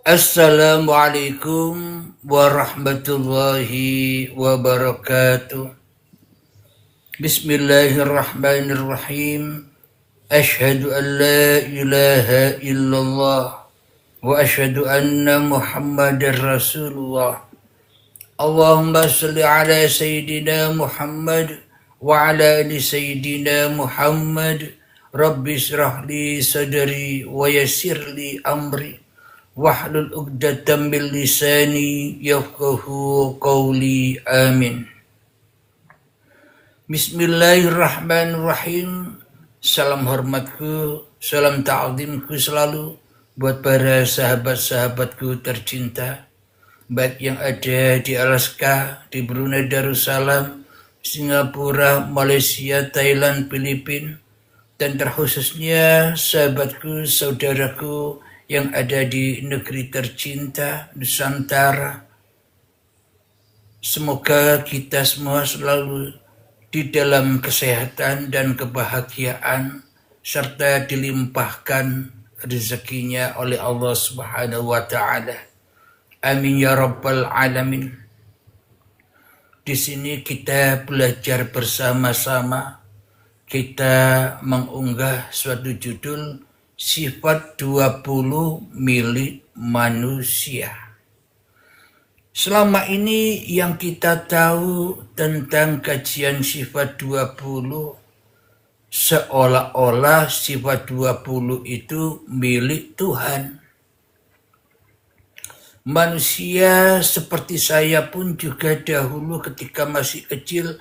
Assalamualaikum warahmatullahi wabarakatuh. Bismillahirrahmanirrahim. Ashhadu an la ilaha illallah wa ashhadu anna Muhammadar Rasulullah. Allahumma salli ala Sayyidina Muhammad wa ala ali Sayyidina Muhammad. Rabbi israh li sadri wa yassir li amri. Wahlul 'uqdatam min lisani yafqahu qawli. Amin. Bismillahirrahmanirrahim. Salam hormatku, salam ta'zimku selalu buat para sahabat-sahabatku tercinta, baik yang ada di Alaska, di Brunei Darussalam, Singapura, Malaysia, Thailand, Filipina, dan terkhususnya sahabatku, saudaraku yang ada di negeri tercinta Nusantara. Semoga kita semua selalu di dalam kesehatan dan kebahagiaan serta dilimpahkan rezekinya oleh Allah Subhanahu wa taala. Amin ya rabbal alamin. Di sini kita belajar bersama-sama. Kita mengunggah suatu judul Sifat 20 milik manusia. Selama ini yang kita tahu tentang kajian sifat 20, seolah-olah sifat 20 itu milik Tuhan. Manusia seperti saya pun juga dahulu ketika masih kecil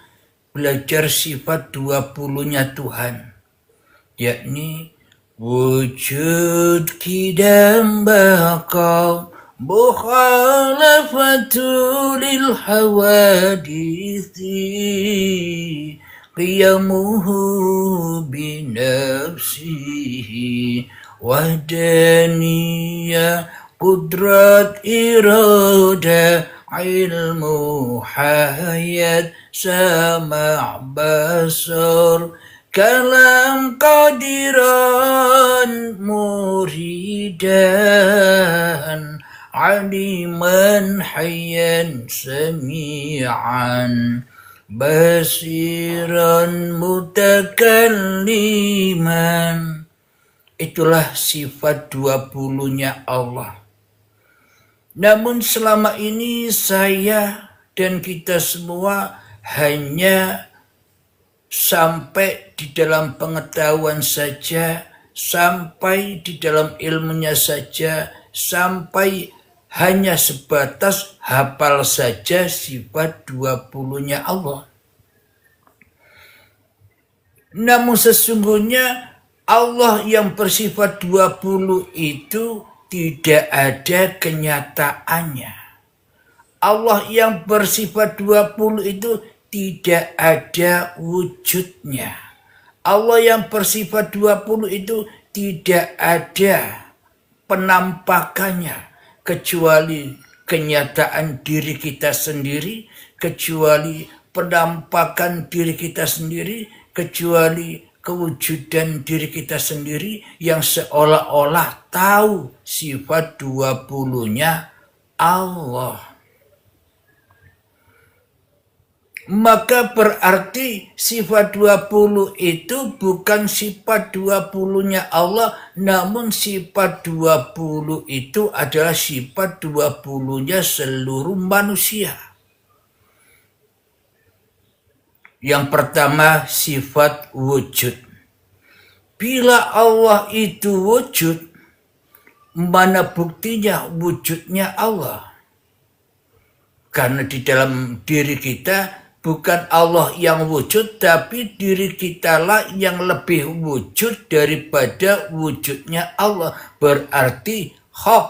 belajar sifat 20-nya Tuhan, yakni wujud kidam baqa mukhalafatul hawadithi qiyamuhu binafsihi wahdaniyah qudrat irada ilmu hayat sama' basar kalam qadiran muridan aliman hayyan sami'an basiran mutakalliman. Itulah sifat 20-nya Allah. Namun selama ini saya dan kita semua hanya sampai di dalam pengetahuan saja, sampai di dalam ilmunya saja, sampai hanya sebatas hafal saja sifat 20-nya Allah. Namun sesungguhnya Allah yang bersifat 20 itu tidak ada kenyataannya. Allah yang bersifat 20 itu tidak ada wujudnya. Allah yang bersifat 20 itu tidak ada penampakannya, kecuali kenyataan diri kita sendiri, kecuali penampakan diri kita sendiri, kecuali kewujudan diri kita sendiri yang seolah-olah tahu sifat 20-nya Allah. Maka berarti sifat 20 itu bukan sifat 20-nya Allah, namun sifat 20 itu adalah sifat 20-nya seluruh manusia. Yang pertama, sifat wujud. Bila Allah itu wujud, mana buktinya wujudnya Allah? Karena di dalam diri kita bukan Allah yang wujud, tapi diri kitalah yang lebih wujud daripada wujudnya Allah. Berarti hak,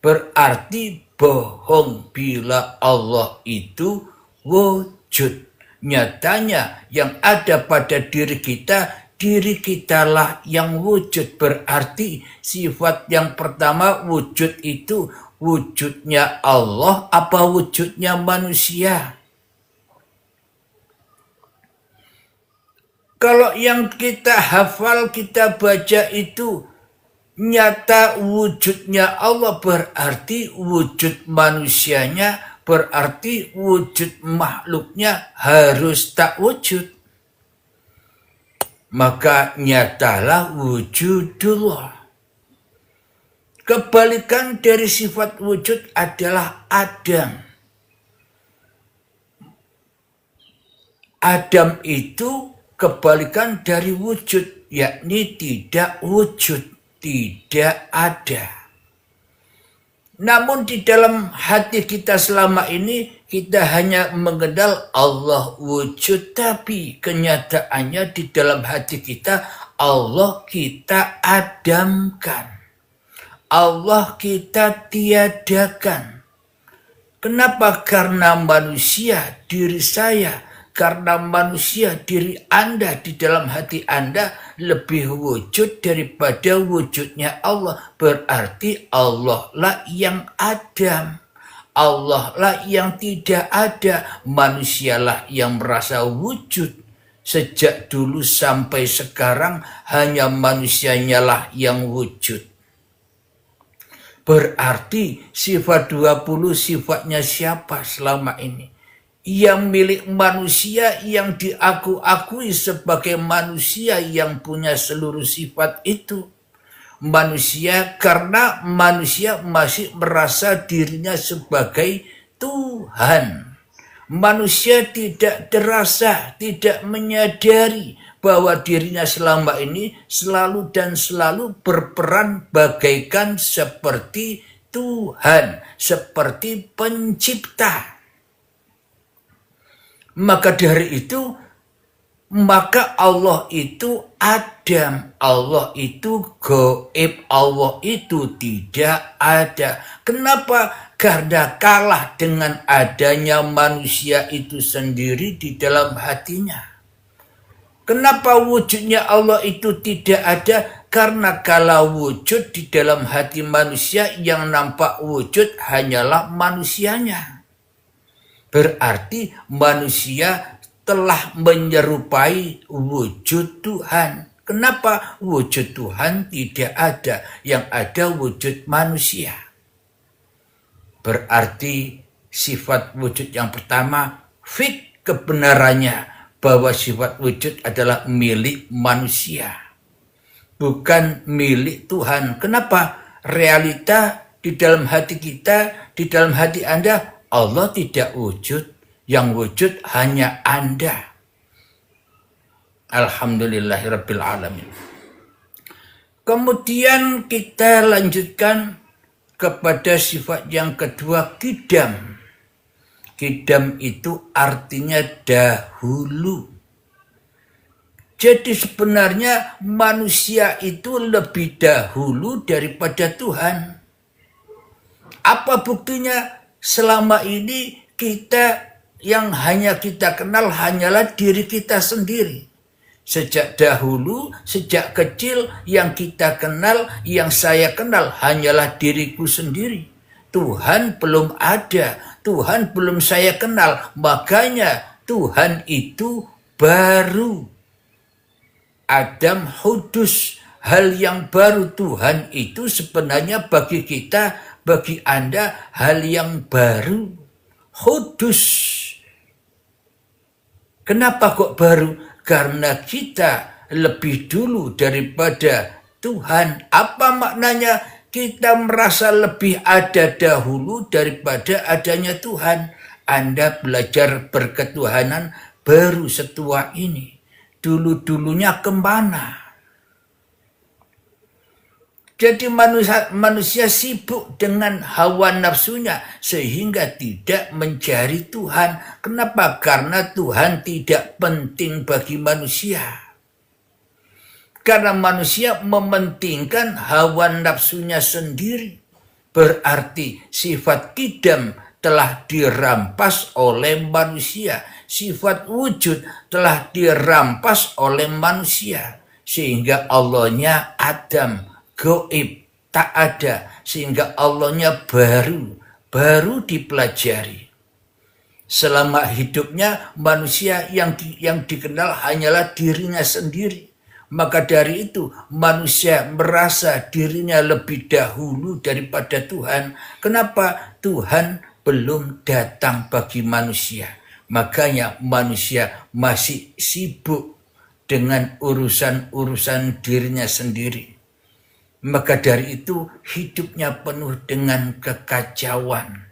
berarti bohong bila Allah itu wujud. Nyatanya yang ada pada diri kitalah yang wujud. Berarti sifat yang pertama wujud itu wujudnya Allah apa wujudnya manusia? Kalau yang kita hafal, kita baca itu Nyata wujudnya Allah berarti wujud manusianya, berarti wujud makhluknya harus tak wujud. Maka nyatalah wujudullah. Kebalikan dari sifat wujud adalah Adam. Adam itu kebalikan dari wujud, yakni tidak wujud, tidak ada. Namun di dalam hati kita selama ini kita hanya mengenal Allah wujud, tapi kenyataannya di dalam hati kita Allah kita adamkan. Allah kita tiadakan. Kenapa? Karena manusia, diri saya, karena manusia, diri Anda di dalam hati Anda lebih wujud daripada wujudnya Allah. Berarti Allah lah yang adam. Allah lah yang tidak ada. Manusialah yang merasa wujud. Sejak dulu sampai sekarang hanya manusianya lah yang wujud. Berarti sifat 20 sifatnya siapa selama ini? Yang milik manusia, yang diakui sebagai manusia yang punya seluruh sifat itu. Manusia karena manusia masih merasa dirinya sebagai Tuhan. Manusia tidak terasa, tidak menyadari bahwa dirinya selama ini selalu dan selalu berperan bagaikan seperti Tuhan, seperti pencipta. Maka dari itu, maka Allah itu adam, Allah itu gaib, Allah itu tidak ada. Kenapa? Karena kalah dengan adanya manusia itu sendiri di dalam hatinya. Kenapa wujudnya Allah itu tidak ada? Karena kalau wujud di dalam hati manusia, yang nampak wujud hanyalah manusianya. Berarti manusia telah menyerupai wujud Tuhan. Kenapa? Wujud Tuhan tidak ada, yang ada wujud manusia. Berarti sifat wujud yang pertama, fik kebenarannya, bahwa sifat wujud adalah milik manusia, bukan milik Tuhan. Kenapa? Realita di dalam hati kita, di dalam hati Anda, Allah tidak wujud, yang wujud hanya Anda. Alhamdulillahirabbil alamin. Kemudian kita lanjutkan kepada sifat yang kedua, qidam. Qidam itu artinya dahulu. Jadi sebenarnya manusia itu lebih dahulu daripada Tuhan. Apa buktinya? Selama ini kita yang hanya kita kenal hanyalah diri kita sendiri. Sejak dahulu, sejak kecil yang kita kenal, yang saya kenal hanyalah diriku sendiri. Tuhan belum ada, Tuhan belum saya kenal, makanya Tuhan itu baru. Adam hudus, hal yang baru. Tuhan itu sebenarnya bagi kita, bagi Anda hal yang baru. Hudus. Kenapa kok baru? Karena kita lebih dulu daripada Tuhan. Apa maknanya? Kita merasa lebih ada dahulu daripada adanya Tuhan. Anda belajar berketuhanan baru setua ini. Dulu-dulunya kemana? Jadi manusia sibuk dengan hawa nafsunya sehingga tidak mencari Tuhan. Kenapa? Karena Tuhan tidak penting bagi manusia. Karena manusia mementingkan hawa nafsunya sendiri. Berarti sifat qidam telah dirampas oleh manusia. Sifat wujud telah dirampas oleh manusia. Sehingga Allahnya adam, gaib, tak ada. Sehingga Allahnya baru dipelajari. Selama hidupnya manusia yang dikenal hanyalah dirinya sendiri. Maka dari itu manusia merasa dirinya lebih dahulu daripada Tuhan. Kenapa? Tuhan belum datang bagi manusia. Makanya manusia masih sibuk dengan urusan-urusan dirinya sendiri. Maka dari itu hidupnya penuh dengan kekacauan.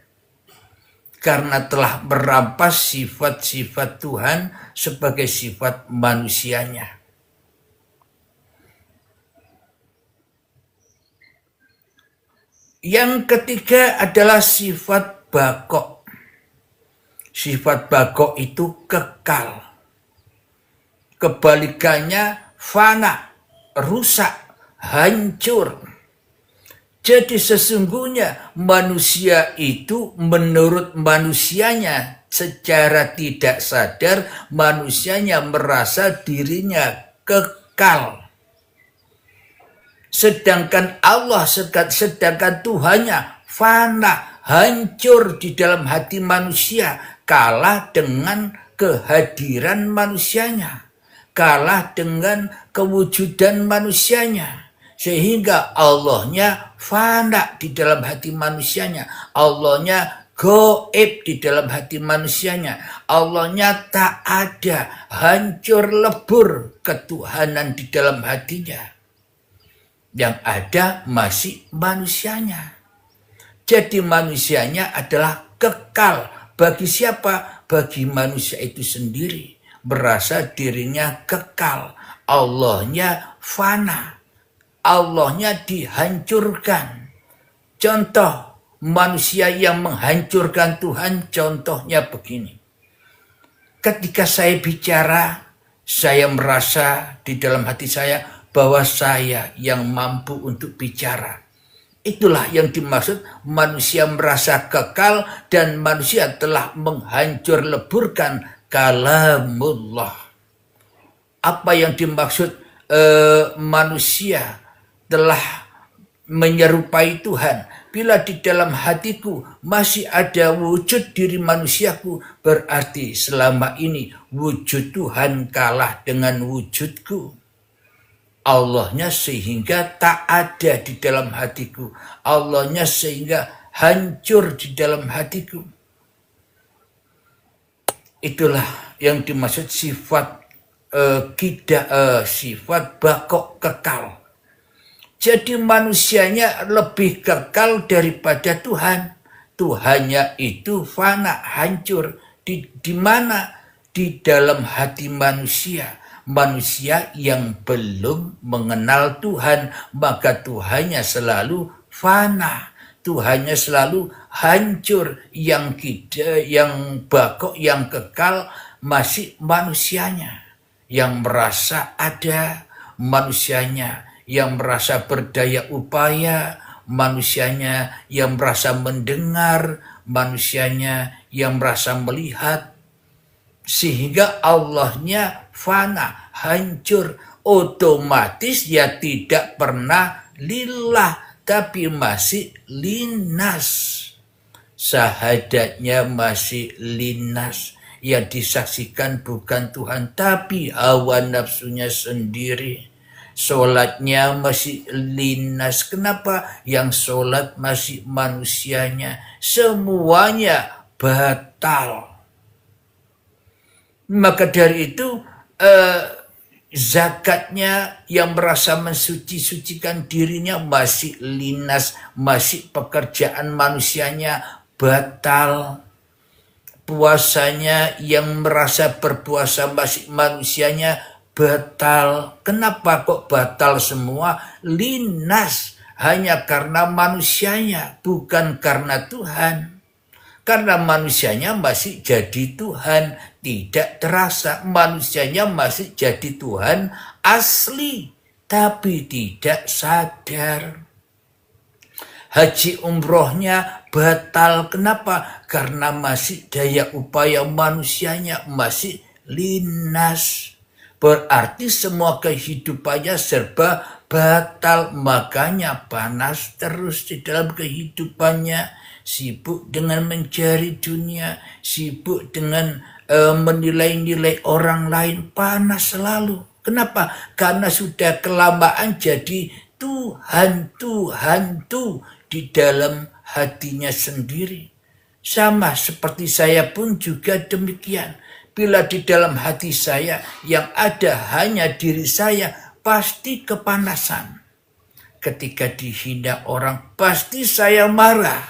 Karena telah merampas sifat-sifat Tuhan sebagai sifat manusianya. Yang ketiga adalah sifat bakok. Sifat bakok itu kekal. Kebalikannya fana, rusak, hancur. Jadi sesungguhnya manusia itu menurut manusianya secara tidak sadar manusianya merasa dirinya kekal. Sedangkan Allah, sedangkan Tuhannya fana, hancur di dalam hati manusia, kalah dengan kehadiran manusianya, kalah dengan kewujudan manusianya. Sehingga Allahnya fana di dalam hati manusianya, Allahnya goib di dalam hati manusianya, Allahnya tak ada, hancur lebur ketuhanan di dalam hatinya. Yang ada masih manusianya. Jadi manusianya adalah kekal. Bagi siapa? Bagi manusia itu sendiri. Merasa dirinya kekal. Allahnya fana. Allahnya dihancurkan. Contoh manusia yang menghancurkan Tuhan, contohnya begini. Ketika saya bicara, saya merasa di dalam hati saya bahwa saya yang mampu untuk bicara. Itulah yang dimaksud manusia merasa kekal dan manusia telah menghancur leburkan kalamullah. Apa yang dimaksud manusia telah menyerupai Tuhan? Bila di dalam hatiku masih ada wujud diri manusiaku, berarti selama ini wujud Tuhan kalah dengan wujudku. Allahnya sehingga tak ada di dalam hatiku. Allahnya sehingga hancur di dalam hatiku. Itulah yang dimaksud sifat sifat bakok kekal. Jadi manusianya lebih kekal daripada Tuhan. Tuhannya itu fana, hancur. Di mana? Di dalam hati manusia. Manusia yang belum mengenal Tuhan, maka Tuhannya selalu fana, Tuhannya selalu hancur. Yang bakok, yang kekal masih manusianya, yang merasa ada manusianya, yang merasa berdaya upaya manusianya, yang merasa mendengar manusianya, yang merasa melihat. Sehingga Allahnya fana, hancur. Otomatis ya tidak pernah lillah, tapi masih linas. Syahadatnya masih linas. Yang disaksikan bukan Tuhan, tapi hawa nafsunya sendiri. Sholatnya masih linas. Kenapa? Yang sholat masih manusianya. Semuanya batal. Maka dari itu zakatnya yang merasa mensuci-sucikan dirinya masih linas, masih pekerjaan manusianya batal. Puasanya yang merasa berpuasa masih manusianya batal. Kenapa kok batal semua? Linas hanya karena manusianya, bukan karena Tuhan. Karena manusianya masih jadi Tuhan, tidak terasa. Manusianya masih jadi Tuhan asli, tapi tidak sadar. Haji umrohnya batal. Kenapa? Karena masih daya upaya manusianya masih linas. Berarti semua kehidupannya serba batal. Makanya panas terus di dalam kehidupannya. Sibuk dengan mencari dunia, sibuk dengan menilai-nilai orang lain, panas selalu. Kenapa? Karena sudah kelamaan jadi Tuhan di dalam hatinya sendiri. Sama seperti saya pun juga demikian. Bila di dalam hati saya yang ada hanya diri saya, pasti kepanasan. Ketika dihina orang, pasti saya marah.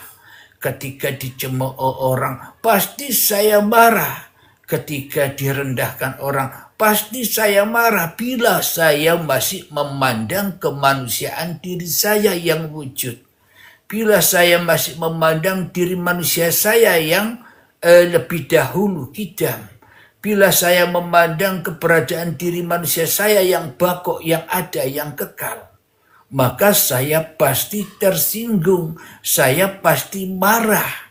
Ketika dicemooh orang, pasti saya marah. Ketika direndahkan orang, pasti saya marah bila saya masih memandang kemanusiaan diri saya yang wujud. Bila saya masih memandang diri manusia saya yang lebih dahulu kidam. Bila saya memandang keberadaan diri manusia saya yang bakok, yang ada, yang kekal, maka saya pasti tersinggung, saya pasti marah.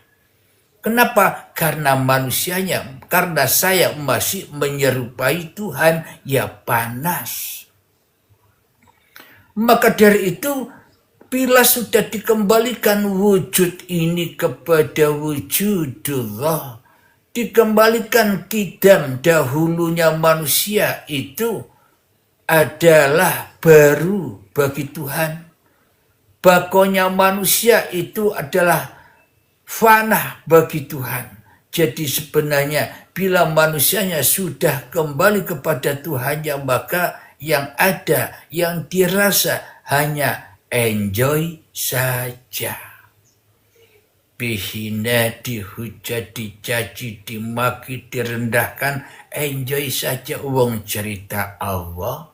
Kenapa? Karena manusianya, karena saya masih menyerupai Tuhan, ya panas. Maka dari itu, bila sudah dikembalikan wujud ini kepada wujudullah, dikembalikan kidam dahulunya manusia itu adalah baru bagi Tuhan. Bakonya manusia itu adalah fana bagi Tuhan. Jadi sebenarnya bila manusianya sudah kembali kepada Tuhannya, maka yang ada, yang dirasa hanya enjoy saja. Dihina, dihujat, dicaci, dimaki, direndahkan, enjoy saja uang cerita Allah.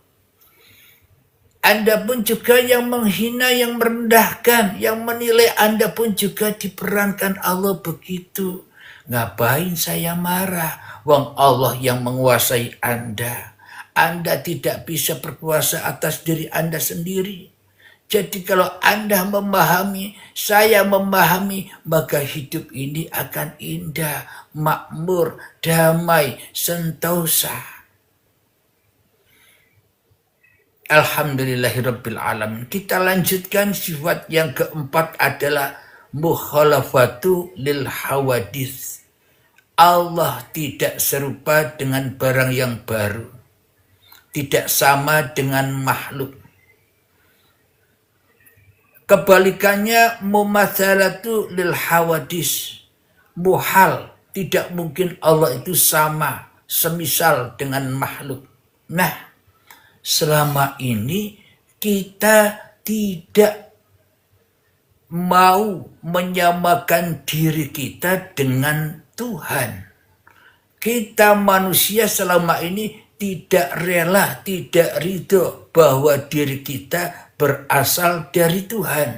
Anda pun juga yang menghina, yang merendahkan, yang menilai, Anda pun juga diperankan Allah begitu. Ngapain saya marah? Wong Allah yang menguasai Anda. Anda tidak bisa berkuasa atas diri Anda sendiri. Jadi kalau Anda memahami, saya memahami, maka hidup ini akan indah, makmur, damai, sentosa. Alhamdulillahirabbil alamin. Kita lanjutkan, sifat yang keempat adalah mukhalafatu lil hawadits. Allah tidak serupa dengan barang yang baru. Tidak sama dengan makhluk. Kebalikannya mumatsalatu lil hawadits. Muhal, tidak mungkin Allah itu sama, semisal dengan makhluk. Nah, selama ini kita tidak mau menyamakan diri kita dengan Tuhan. Kita manusia selama ini tidak rela, tidak ridho bahwa diri kita berasal dari Tuhan.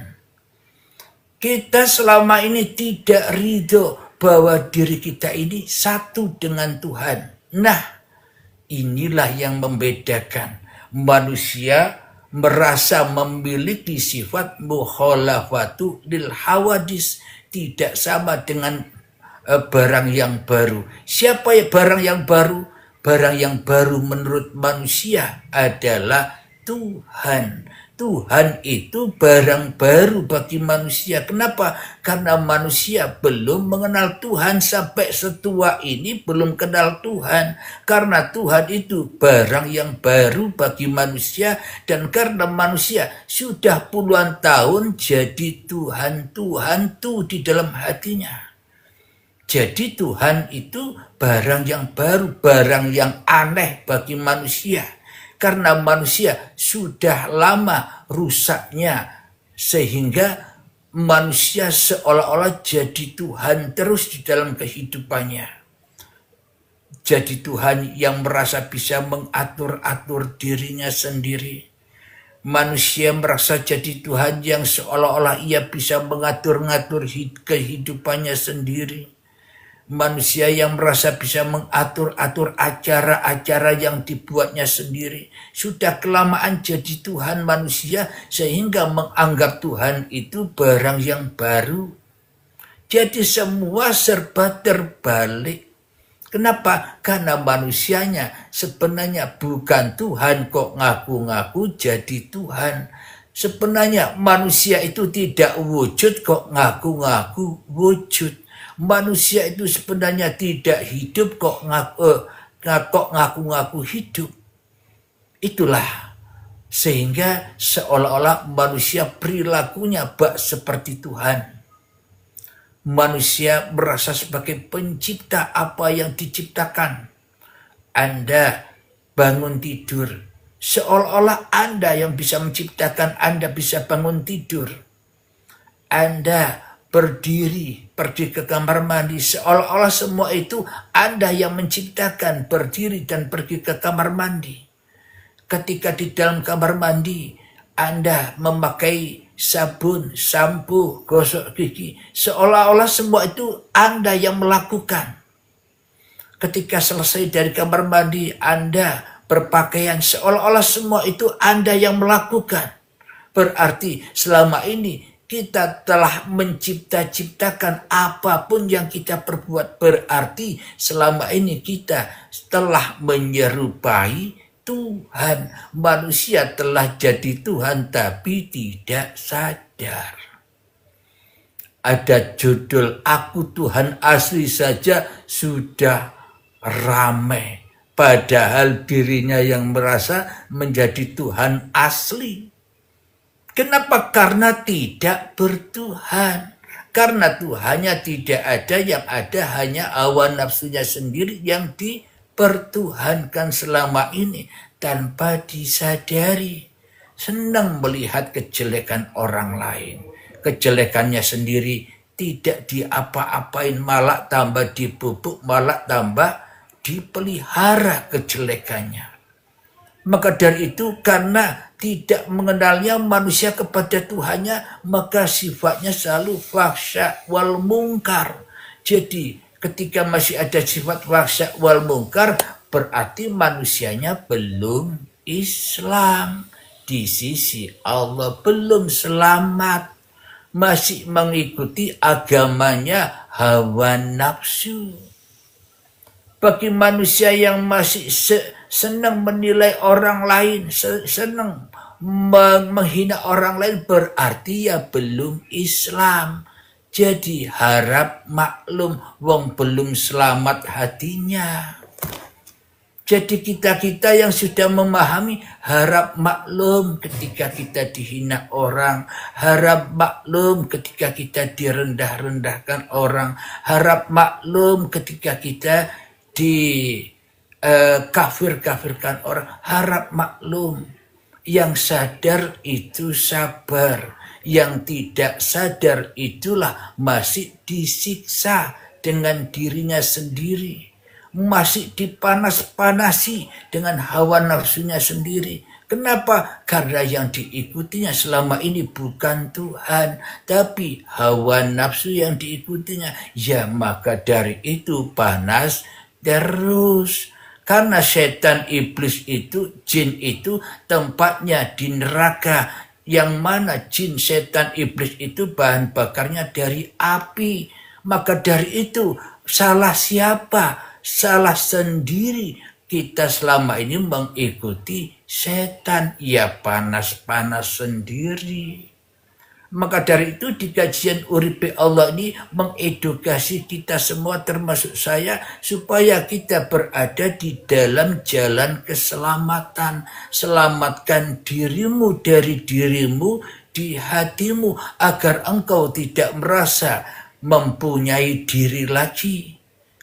Kita selama ini tidak ridho bahwa diri kita ini satu dengan Tuhan. Nah, inilah yang membedakan. Manusia merasa memiliki sifat mukhalafatu lil hawadits, tidak sama dengan barang yang baru. Siapa ya barang yang baru? Barang yang baru menurut manusia adalah Tuhan. Tuhan itu barang baru bagi manusia. Kenapa? Karena manusia belum mengenal Tuhan, sampai setua ini belum kenal Tuhan. Karena Tuhan itu barang yang baru bagi manusia, dan karena manusia sudah puluhan tahun jadi Tuhan tuh di dalam hatinya. Jadi Tuhan itu barang yang baru, barang yang aneh bagi manusia. Karena manusia sudah lama rusaknya, sehingga manusia seolah-olah jadi Tuhan terus di dalam kehidupannya. Jadi Tuhan yang merasa bisa mengatur-atur dirinya sendiri. Manusia merasa jadi Tuhan yang seolah-olah ia bisa mengatur-ngatur kehidupannya sendiri. Manusia yang merasa bisa mengatur-atur acara-acara yang dibuatnya sendiri. Sudah kelamaan jadi Tuhan manusia, sehingga menganggap Tuhan itu barang yang baru. Jadi semua serba terbalik. Kenapa? Karena manusianya sebenarnya bukan Tuhan, kok ngaku-ngaku jadi Tuhan. Sebenarnya manusia itu tidak wujud, kok ngaku-ngaku wujud. Manusia itu sebenarnya tidak hidup, kok ngaku-ngaku hidup. Itulah sehingga seolah-olah manusia perilakunya bak seperti Tuhan. Manusia merasa sebagai pencipta apa yang diciptakan. Anda bangun tidur, seolah-olah Anda yang bisa menciptakan, Anda bisa bangun tidur. Anda berdiri, pergi ke kamar mandi, seolah-olah semua itu Anda yang menciptakan, berdiri dan pergi ke kamar mandi. Ketika di dalam kamar mandi, Anda memakai sabun, sampo, gosok gigi, seolah-olah semua itu Anda yang melakukan. Ketika selesai dari kamar mandi, Anda berpakaian, seolah-olah semua itu Anda yang melakukan. Berarti selama ini kita telah menciptakan apapun yang kita perbuat. Berarti selama ini kita telah menyerupai Tuhan. Manusia telah jadi Tuhan tapi tidak sadar. Ada judul Aku Tuhan Asli saja sudah ramai. Padahal dirinya yang merasa menjadi Tuhan asli. Kenapa? Karena tidak bertuhan. Karena Tuhannya tidak ada, yang ada hanya hawa nafsunya sendiri yang dipertuhankan selama ini tanpa disadari. Senang melihat kejelekan orang lain. Kejelekannya sendiri tidak diapa-apain, malah tambah dipupuk, malah tambah dipelihara kejelekannya. Maka dari itu karena tidak mengenalnya manusia kepada Tuhannya, maka sifatnya selalu fahsya wal mungkar. Jadi ketika masih ada sifat fahsya wal mungkar, berarti manusianya belum Islam. Di sisi Allah belum selamat. Masih mengikuti agamanya hawa nafsu. Bagi manusia yang masih senang menilai orang lain, senang menghina orang lain, berarti ya belum Islam. Jadi harap maklum, wong belum selamat hatinya. Jadi kita yang sudah memahami, harap maklum ketika kita dihina orang, harap maklum ketika kita direndah-rendahkan orang, harap maklum ketika kita kafir-kafirkan orang, harap maklum. Yang sadar itu sabar, yang tidak sadar itulah masih disiksa dengan dirinya sendiri, masih dipanas-panasi dengan hawa nafsunya sendiri. Kenapa? Karena yang diikutinya selama ini bukan Tuhan, tapi hawa nafsu yang diikutinya. Ya maka dari itu panas terus. Karena setan iblis itu, jin itu tempatnya di neraka. Yang mana jin, setan, iblis itu bahan bakarnya dari api. Maka dari itu salah siapa? Salah sendiri. Kita selama ini mengikuti setan. Ya panas-panas sendiri. Maka dari itu di kajian Uripe Allah ini mengedukasi kita semua termasuk saya supaya kita berada di dalam jalan keselamatan. Selamatkan dirimu dari dirimu di hatimu agar engkau tidak merasa mempunyai diri lagi.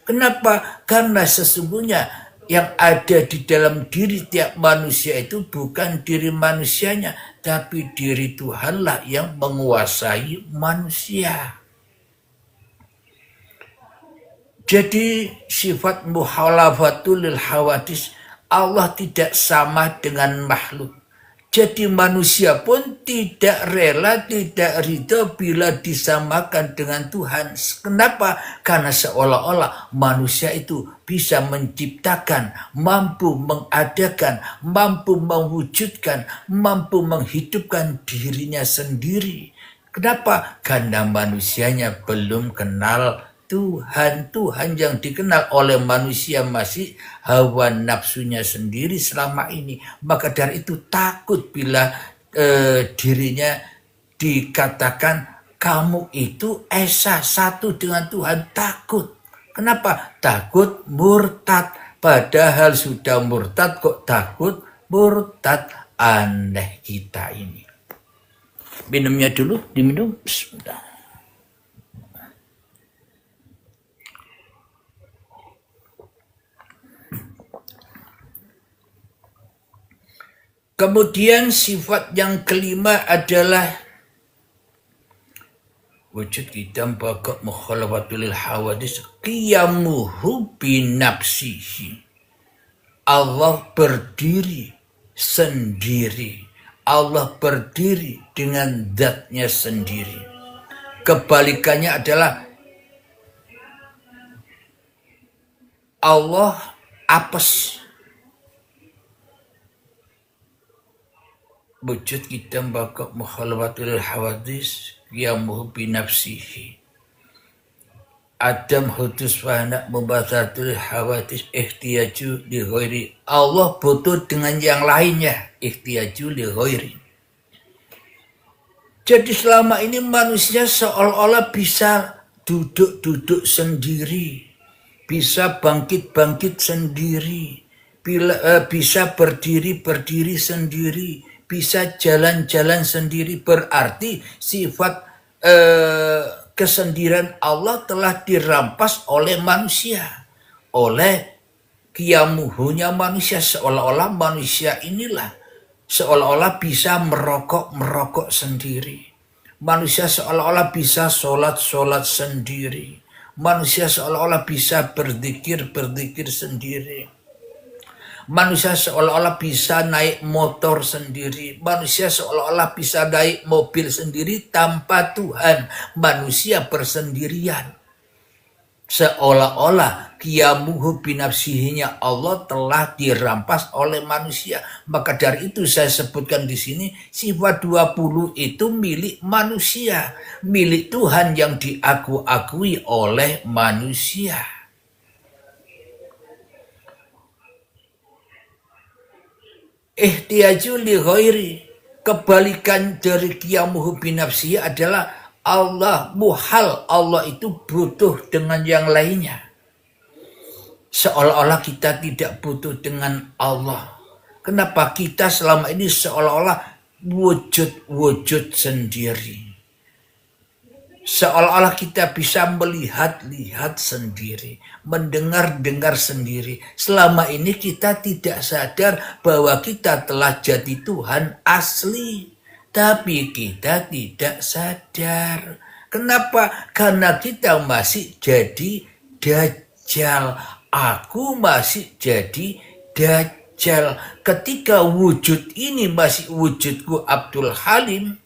Kenapa? Karena sesungguhnya yang ada di dalam diri tiap manusia itu bukan diri manusianya, tapi diri Tuhanlah yang menguasai manusia. Jadi sifat muhalafatul lil hawadis, Allah tidak sama dengan makhluk. Jadi manusia pun tidak rela, tidak ridho bila disamakan dengan Tuhan. Kenapa? Karena seolah-olah manusia itu bisa menciptakan, mampu mengadakan, mampu mewujudkan, mampu menghidupkan dirinya sendiri. Kenapa? Karena manusianya belum kenal Tuhan. Tuhan yang dikenal oleh manusia masih hawa nafsunya sendiri selama ini. Maka dari itu takut bila dirinya dikatakan kamu itu esa satu dengan Tuhan. Takut. Kenapa? Takut murtad. Padahal sudah murtad kok takut murtad, aneh kita ini. Minumnya dulu, diminum. Bismillah. Kemudian sifat yang kelima adalah wujud kita bakat mukhalafatul hawadis qiyamuhu binafsihi. Allah berdiri sendiri. Allah berdiri dengan zatnya sendiri. Kebalikannya adalah Allah apes. Wujud kita bakat mukhalafatul hawadis qiyamuhu binafsihi. Adam hudus fana mubasatul hawadis ihtiyaju li ghairi. Allah butuh dengan yang lainnya, ihtiyaju li ghairi. Jadi selama ini manusia seolah-olah bisa duduk-duduk sendiri, bisa bangkit-bangkit sendiri, bisa berdiri-berdiri sendiri, bisa jalan-jalan sendiri. Berarti sifat kesendirian Allah telah dirampas oleh manusia, oleh qiyamuhunya manusia. Seolah-olah manusia inilah seolah-olah bisa merokok sendiri. Manusia seolah-olah bisa sholat sendiri. Manusia seolah-olah bisa berzikir sendiri. Manusia seolah-olah bisa naik motor sendiri. Manusia seolah-olah bisa naik mobil sendiri tanpa Tuhan. Manusia bersendirian. Seolah-olah qiyamuhu binafsihinya Allah telah dirampas oleh manusia. Maka dari itu saya sebutkan di sini sifat 20 itu milik manusia, milik Tuhan yang diakui oleh manusia. Ihtiyaju li ghairi, kebalikan dari qiyamuhu binafsihi adalah Allah muhal, Allah itu butuh dengan yang lainnya. Seolah-olah kita tidak butuh dengan Allah. Kenapa kita selama ini seolah-olah wujud sendiri? Seolah-olah kita bisa melihat sendiri, mendengar sendiri. Selama ini kita tidak sadar bahwa kita telah jadi Tuhan asli. Tapi kita tidak sadar. Kenapa? Karena kita masih jadi dajjal. Aku masih jadi dajjal. Ketika wujud ini masih wujudku Abdul Halim,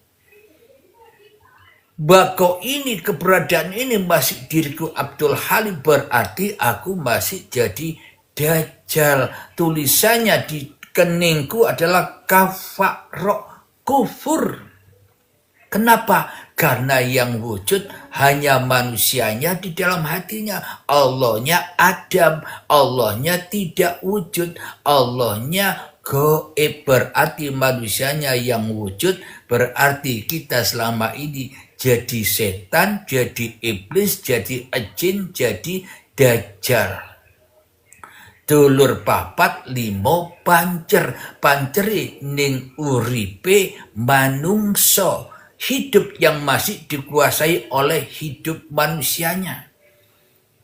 bako ini, keberadaan ini masih diriku Abdul Halim, berarti aku masih jadi dajjal. Tulisannya di keningku adalah kafarok, kufur. Kenapa? Karena yang wujud hanya manusianya di dalam hatinya. Allahnya Adam, Allahnya tidak wujud, Allahnya gaib. Berarti manusianya yang wujud, berarti kita selama ini jadi setan, jadi iblis, jadi jin, jadi dajjal. Dulur papat limo panceri ning uripe manungso, hidup yang masih dikuasai oleh hidup manusianya.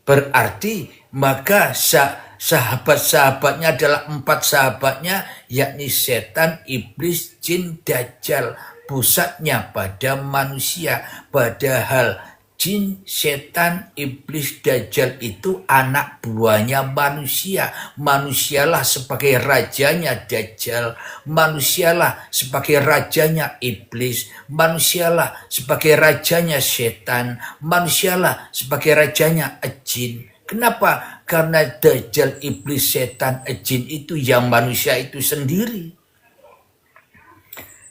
Berarti maka sahabat-sahabatnya adalah 4 sahabatnya, yakni setan, iblis, jin, dajjal. Pusatnya pada manusia, padahal jin, setan, iblis, dajjal itu anak buahnya manusia. Manusialah sebagai rajanya dajjal. Manusialah sebagai rajanya iblis. Manusialah sebagai rajanya setan. Manusialah sebagai rajanya jin. Kenapa? Karena dajjal, iblis, setan, jin itu yang manusia itu sendiri.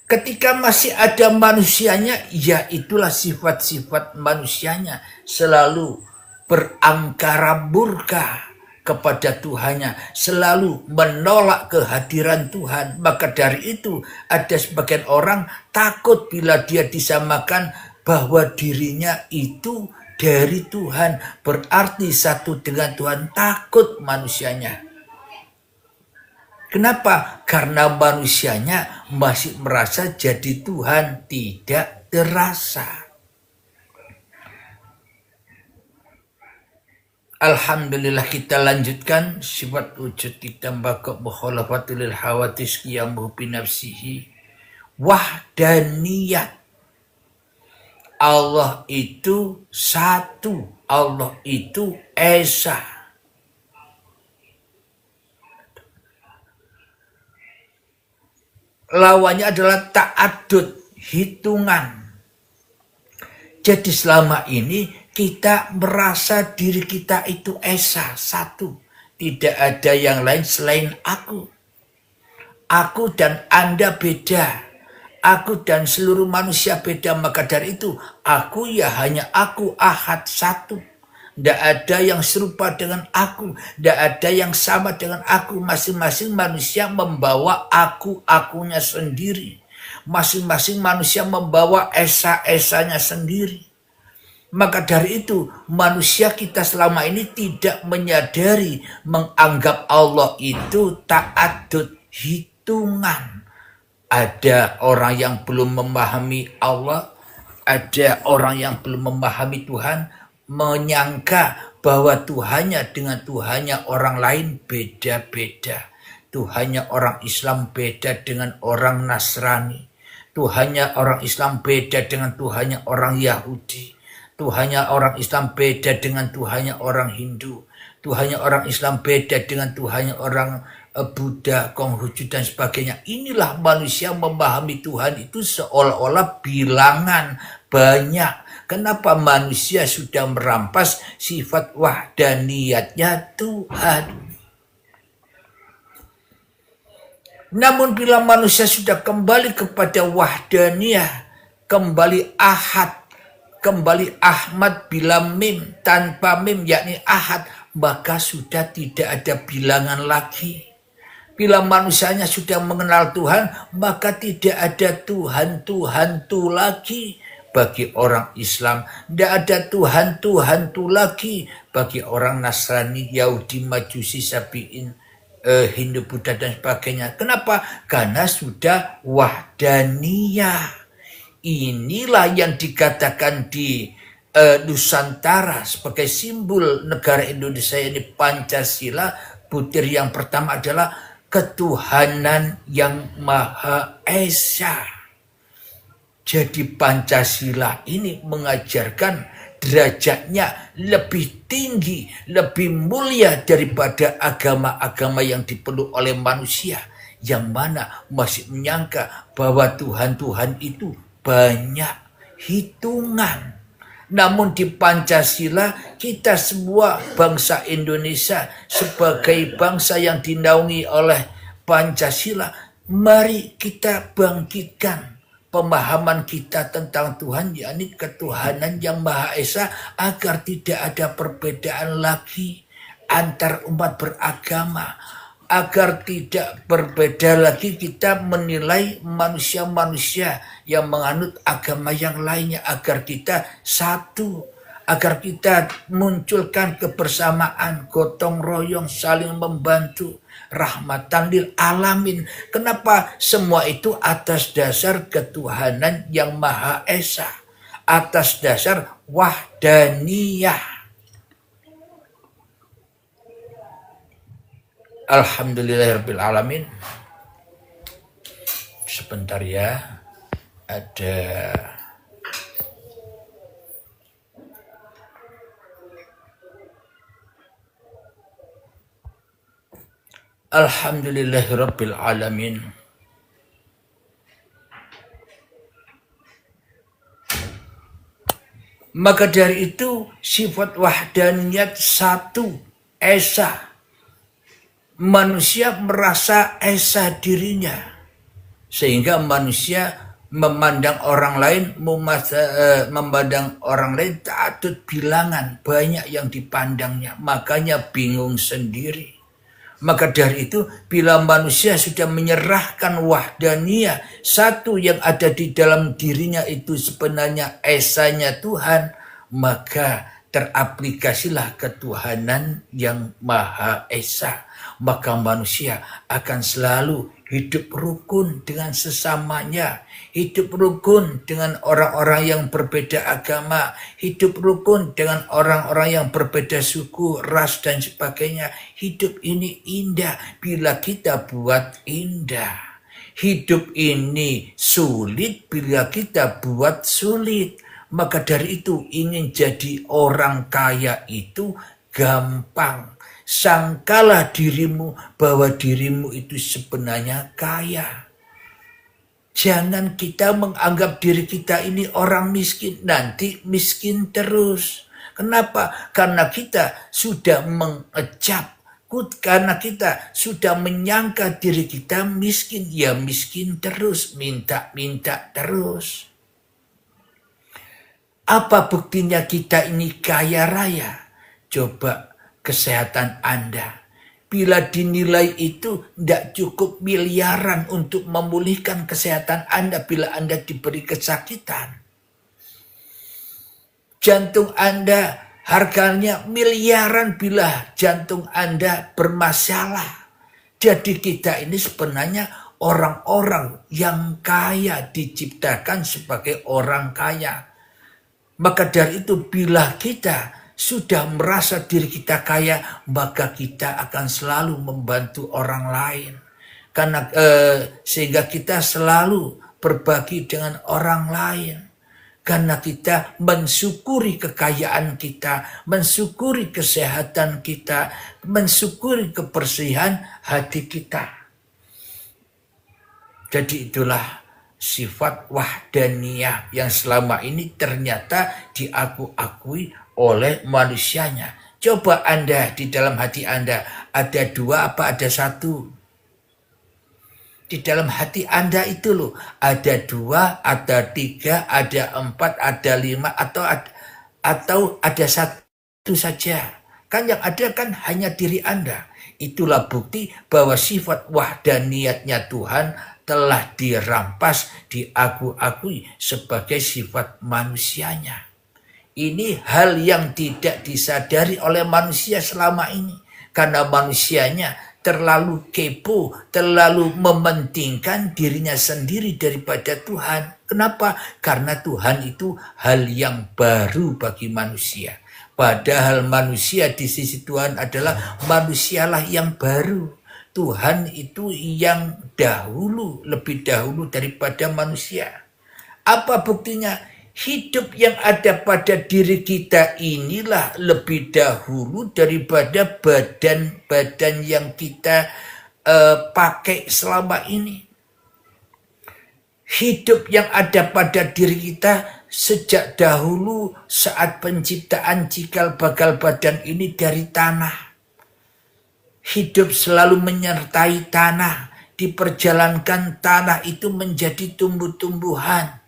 Ketika masih ada manusianya, ya itulah sifat-sifat manusianya. Selalu berangkara murka kepada Tuhannya. Selalu menolak kehadiran Tuhan. Maka dari itu ada sebagian orang takut bila dia disamakan bahwa dirinya itu dari Tuhan. Berarti satu dengan Tuhan, takut manusianya. Kenapa? Karena manusianya masih merasa jadi Tuhan, tidak terasa. Alhamdulillah, kita lanjutkan sifat wujud ditambah mukhalafatul lil hawadits qiyamuhu bi nafsihi. Wahdaniyat. Allah itu satu, Allah itu esa. Lawannya adalah ta'addud, hitungan. Jadi selama ini kita merasa diri kita itu esa, satu. Tidak ada yang lain selain aku. Aku dan Anda beda. Aku dan seluruh manusia beda. Maka dari itu, aku ya hanya aku, ahad, satu. Tidak ada yang serupa dengan aku. Tidak ada yang sama dengan aku. Masing-masing manusia membawa aku-akunya sendiri. Masing-masing manusia membawa esa-esanya sendiri. Maka dari itu manusia kita selama ini tidak menyadari, menganggap Allah itu ta'addud, hitungan. Ada orang yang belum memahami Allah, ada orang yang belum memahami Tuhan, menyangka bahwa Tuhannya dengan Tuhannya orang lain beda-beda. Tuhannya orang Islam beda dengan orang Nasrani. Tuhannya orang Islam beda dengan Tuhannya orang Yahudi. Tuhannya orang Islam beda dengan Tuhannya orang Hindu. Tuhannya orang Islam beda dengan Tuhannya orang Buddha, Konghucu dan sebagainya. Inilah manusia memahami Tuhan itu seolah-olah bilangan banyak. Kenapa manusia sudah merampas sifat wahdaniyatnya Tuhan? Namun bila manusia sudah kembali kepada wahdaniyah, kembali ahad, kembali Ahmad bila mim, tanpa mim yakni ahad, maka sudah tidak ada bilangan lagi. Bila manusianya sudah mengenal Tuhan, maka tidak ada Tuhan-Tuhan tu lagi. Bagi orang Islam, tidak ada Tuhan-Tuhan tu lagi. Bagi orang Nasrani, Yahudi, Majusi, Sabi'in, Hindu, Buddha dan sebagainya. Kenapa? Karena sudah wahdaniyah. Inilah yang dikatakan di Nusantara sebagai simbol negara Indonesia ini Pancasila. Butir yang pertama adalah ketuhanan yang Maha Esa. Jadi Pancasila ini mengajarkan derajatnya lebih tinggi, lebih mulia daripada agama-agama yang dipeluk oleh manusia. Yang mana masih menyangka bahwa Tuhan-Tuhan itu banyak hitungan. Namun di Pancasila kita semua bangsa Indonesia sebagai bangsa yang dinaungi oleh Pancasila, mari kita bangkitkan pemahaman kita tentang Tuhan, yakni ketuhanan yang Maha Esa, agar tidak ada perbedaan lagi antar umat beragama, agar tidak berbeda lagi kita menilai manusia-manusia yang menganut agama yang lainnya, agar kita satu, agar kita munculkan kebersamaan, gotong royong, saling membantu, rahmatan lil alamin. Kenapa? Semua itu atas dasar ketuhanan yang Maha Esa, atas dasar wahdaniyah. Alhamdulillahirabbil alamin. Sebentar ya, ada Alhamdulillahirabbil alamin. Maka dari itu sifat wahdaniyat satu, esa. Manusia merasa esa dirinya, sehingga manusia memandang orang lain, memandang orang lain ta'addud bilangan, banyak yang dipandangnya, makanya bingung sendiri. Maka dari itu bila manusia sudah menyerahkan wahdaniyah, satu yang ada di dalam dirinya itu sebenarnya esanya Tuhan, maka teraplikasilah ketuhanan yang Maha Esa. maka manusia akan selalu hidup rukun dengan sesamanya, hidup rukun dengan orang-orang yang berbeda agama, hidup rukun dengan orang-orang yang berbeda suku, ras, dan sebagainya. Hidup ini indah bila kita buat indah. Hidup ini sulit bila kita buat sulit. Maka dari itu ingin jadi orang kaya itu gampang. Sangkalah dirimu bahwa dirimu itu sebenarnya kaya. Jangan kita menganggap diri kita ini orang miskin, nanti miskin terus. Kenapa? Karena kita sudah mengecap, karena kita sudah menyangka diri kita miskin, ya miskin terus, minta-minta terus. Apa buktinya kita ini kaya raya? Coba kesehatan Anda. Bila dinilai itu tidak cukup miliaran untuk memulihkan kesehatan Anda bila Anda diberi kesakitan. Jantung Anda harganya miliaran bila jantung Anda bermasalah. Jadi kita ini sebenarnya orang-orang yang kaya, diciptakan sebagai orang kaya. Maka dari itu bila kita sudah merasa diri kita kaya, maka kita akan selalu membantu orang lain. Karena sehingga kita selalu berbagi dengan orang lain. Karena kita mensyukuri kekayaan kita, mensyukuri kesehatan kita, mensyukuri kebersihan hati kita. Jadi itulah sifat wahdaniyah yang selama ini ternyata diakui oleh manusianya. Coba Anda di dalam hati Anda ada dua apa ada satu? Di dalam hati Anda itu loh ada dua, ada tiga, ada empat, ada lima, atau ada satu saja. Kan yang ada kan hanya diri Anda. Itulah bukti bahwa sifat wahdaniyatnya Tuhan telah dirampas, diakui sebagai sifat manusianya. Ini hal yang tidak disadari oleh manusia selama ini. Karena manusianya terlalu kepo, terlalu mementingkan dirinya sendiri daripada Tuhan. Kenapa? Karena Tuhan itu hal yang baru bagi manusia. Padahal manusia di sisi Tuhan adalah manusialah yang baru. Tuhan itu yang dahulu, lebih dahulu daripada manusia. Apa buktinya? Hidup yang ada pada diri kita inilah lebih dahulu daripada badan-badan yang kita pakai selama ini. Hidup yang ada pada diri kita sejak dahulu saat penciptaan cikal bakal badan ini dari tanah. Hidup selalu menyertai tanah, diperjalankan tanah itu menjadi tumbuh-tumbuhan.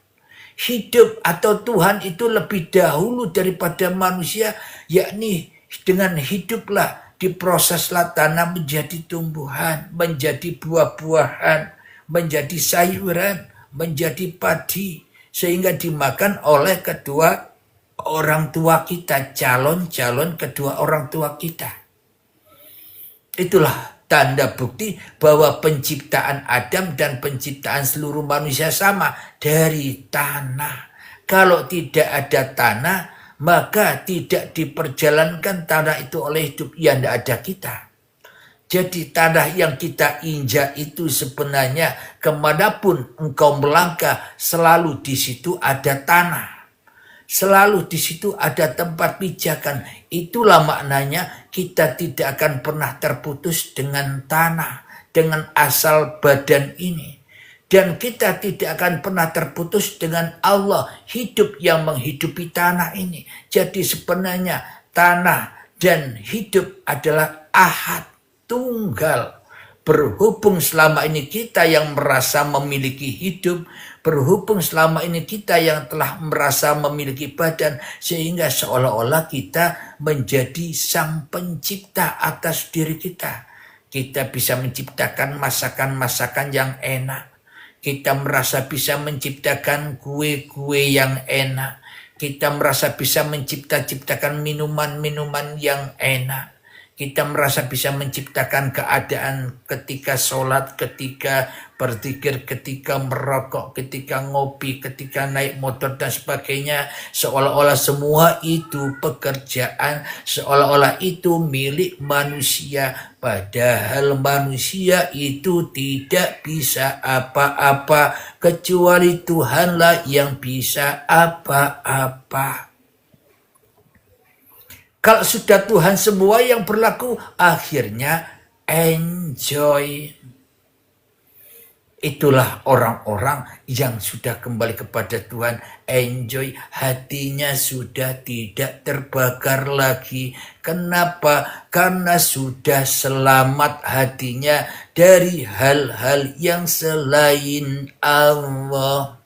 Hidup atau Tuhan itu lebih dahulu daripada manusia, yakni dengan hiduplah diproseslah tanah menjadi tumbuhan, menjadi buah-buahan, menjadi sayuran, menjadi padi, sehingga dimakan oleh kedua orang tua kita, calon-calon kedua orang tua kita. Itulah tanda bukti bahwa penciptaan Adam dan penciptaan seluruh manusia sama dari tanah. Kalau tidak ada tanah, maka tidak diperjalankan tanah itu oleh hidup. Ya tidak ada kita. Jadi tanah yang kita injak itu sebenarnya kemanapun engkau melangkah, selalu di situ ada tanah. Selalu di situ ada tempat pijakan. Itulah maknanya kita tidak akan pernah terputus dengan tanah, dengan asal badan ini. Dan kita tidak akan pernah terputus dengan Allah, hidup yang menghidupi tanah ini. Jadi sebenarnya tanah dan hidup adalah ahad, tunggal. Berhubung selama ini kita yang merasa memiliki hidup, berhubung selama ini kita yang telah merasa memiliki badan, sehingga seolah-olah kita menjadi sang pencipta atas diri kita. Kita bisa menciptakan masakan-masakan yang enak. Kita merasa bisa menciptakan kue-kue yang enak. Kita merasa bisa menciptakan minuman-minuman yang enak. Kita merasa bisa menciptakan keadaan ketika sholat, ketika berzikir, ketika merokok, ketika ngopi, ketika naik motor dan sebagainya. Seolah-olah semua itu pekerjaan, seolah-olah itu milik manusia. Padahal manusia itu tidak bisa apa-apa, kecuali Tuhanlah yang bisa apa-apa. Kalau sudah Tuhan semua yang berlaku, akhirnya enjoy. Itulah orang-orang yang sudah kembali kepada Tuhan. Enjoy, hatinya sudah tidak terbakar lagi. Kenapa? Karena sudah selamat hatinya dari hal-hal yang selain Allah.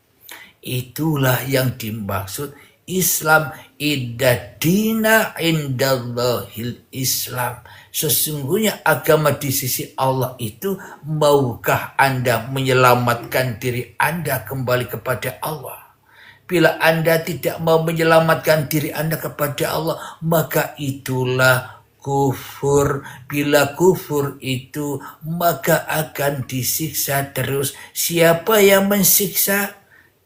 Itulah yang dimaksud Islam. Iddadina indallahil Islam. Sesungguhnya agama di sisi Allah itu, maukah Anda menyelamatkan diri Anda kembali kepada Allah? Bila Anda tidak mau menyelamatkan diri Anda kepada Allah, maka itulah kufur. Bila kufur itu, maka akan disiksa terus. Siapa yang mensiksa?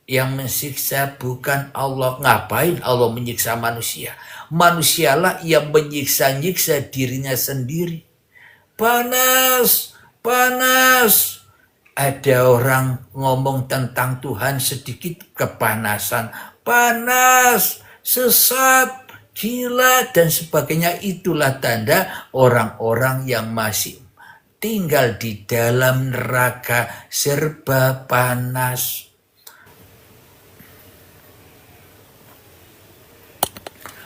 Yang mensiksa bukan Allah. Ngapain Allah menyiksa manusia? Manusialah yang menyiksa-nyiksa dirinya sendiri. Panas, panas. Ada orang ngomong tentang Tuhan sedikit kepanasan. Panas, sesat, gila, dan sebagainya. Itulah tanda orang-orang yang masih tinggal di dalam neraka serba panas.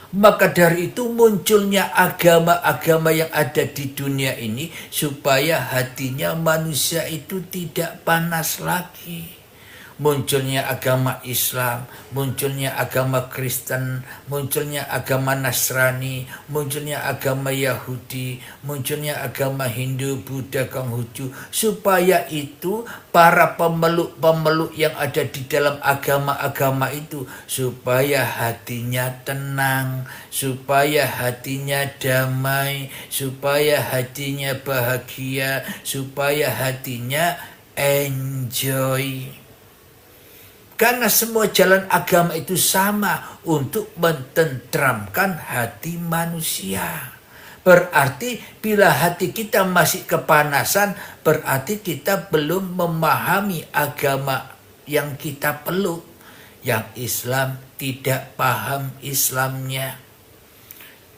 Maka dari itu munculnya agama-agama yang ada di dunia ini, supaya hatinya manusia itu tidak panas lagi. Munculnya agama Islam, munculnya agama Kristen, munculnya agama Nasrani, munculnya agama Yahudi, munculnya agama Hindu, Buddha, Konghucu, supaya itu para pemeluk-pemeluk yang ada di dalam agama-agama itu, supaya hatinya tenang, supaya hatinya damai, supaya hatinya bahagia, supaya hatinya enjoy. Karena semua jalan agama itu sama, untuk mententramkan hati manusia. Berarti bila hati kita masih kepanasan, berarti kita belum memahami agama yang kita peluk. Yang Islam tidak paham Islamnya.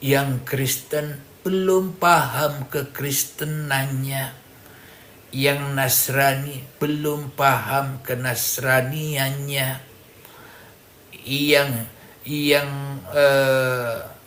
Yang Kristen belum paham kekristenannya. Yang Nasrani belum paham kenasraniannya. Yang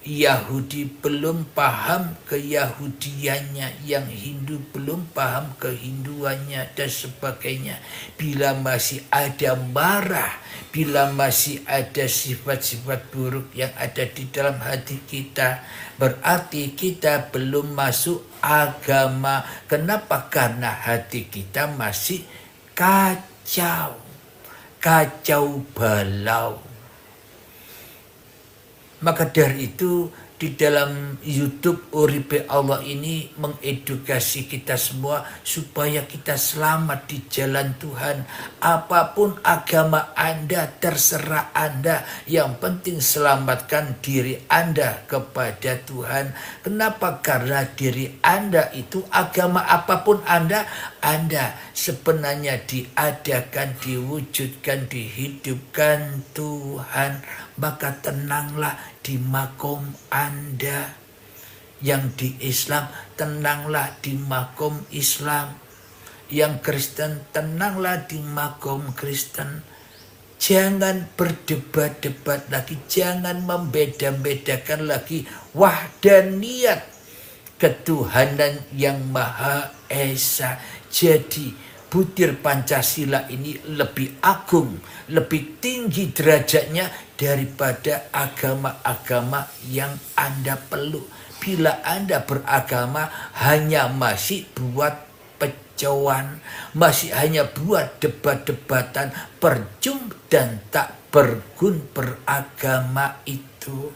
Yahudi belum paham keyahudiannya, yang Hindu belum paham kehinduannya, dan sebagainya. Bila masih ada marah, bila masih ada sifat-sifat buruk yang ada di dalam hati kita, berarti kita belum masuk agama. Kenapa? Karena hati kita masih kacau balau. Maka dari itu, di dalam YouTube Uripe Allah ini mengedukasi kita semua supaya kita selamat di jalan Tuhan. Apapun agama Anda, terserah Anda. Yang penting selamatkan diri Anda kepada Tuhan. Kenapa? Karena diri Anda itu, agama apapun Anda sebenarnya diadakan, diwujudkan, dihidupkan Tuhan. Maka tenanglah di makom Anda. Yang di Islam, tenanglah di makom Islam. Yang Kristen, tenanglah di makom Kristen. Jangan berdebat-debat lagi, jangan membeda-bedakan lagi wahdaniyat, ketuhanan yang Maha Esa. Jadi butir Pancasila ini lebih agung, lebih tinggi derajatnya daripada agama-agama yang Anda peluk. Bila Anda beragama hanya masih buat pecoan, masih hanya buat debat-debatan, percuma dan tak bergun beragama itu.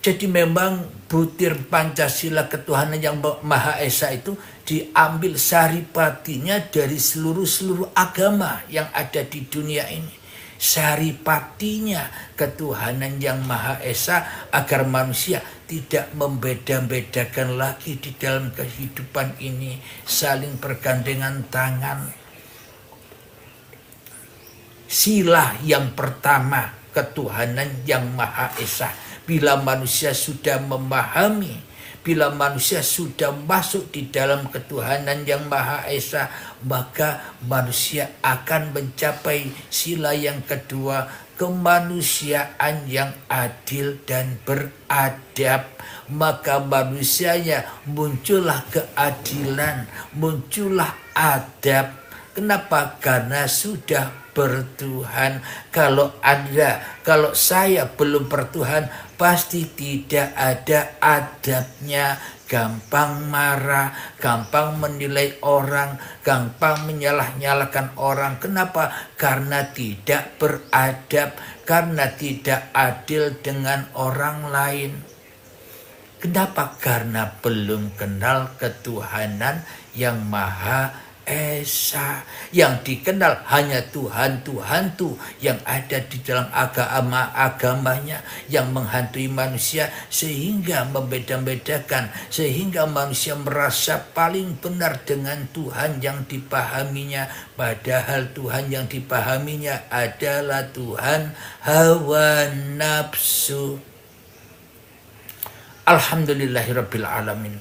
Jadi memang butir Pancasila ketuhanan yang Maha Esa itu diambil saripatinya dari seluruh agama yang ada di dunia ini. Saripatinya ketuhanan yang Maha Esa agar manusia tidak membeda-bedakan lagi di dalam kehidupan ini, saling bergandengan tangan. Sila yang pertama, ketuhanan yang Maha Esa. Bila manusia sudah memahami, bila manusia sudah masuk di dalam ketuhanan yang Maha Esa, maka manusia akan mencapai sila yang kedua, kemanusiaan yang adil dan beradab. Maka manusianya muncullah keadilan, muncullah adab. Kenapa? Karena sudah bertuhan. Kalau saya belum bertuhan, pasti tidak ada adabnya. Gampang marah, gampang menilai orang, gampang menyalah-nyalahkan orang. Kenapa? Karena tidak beradab, karena tidak adil dengan orang lain. Kenapa? Karena belum kenal ketuhanan yang Maha Esa. Yang dikenal hanya Tuhan tuh yang ada di dalam agamanya, yang menghantui manusia sehingga membeda-bedakan, sehingga manusia merasa paling benar dengan Tuhan yang dipahaminya, padahal Tuhan yang dipahaminya adalah Tuhan hawa nafsu. Alhamdulillahirabbil alamin.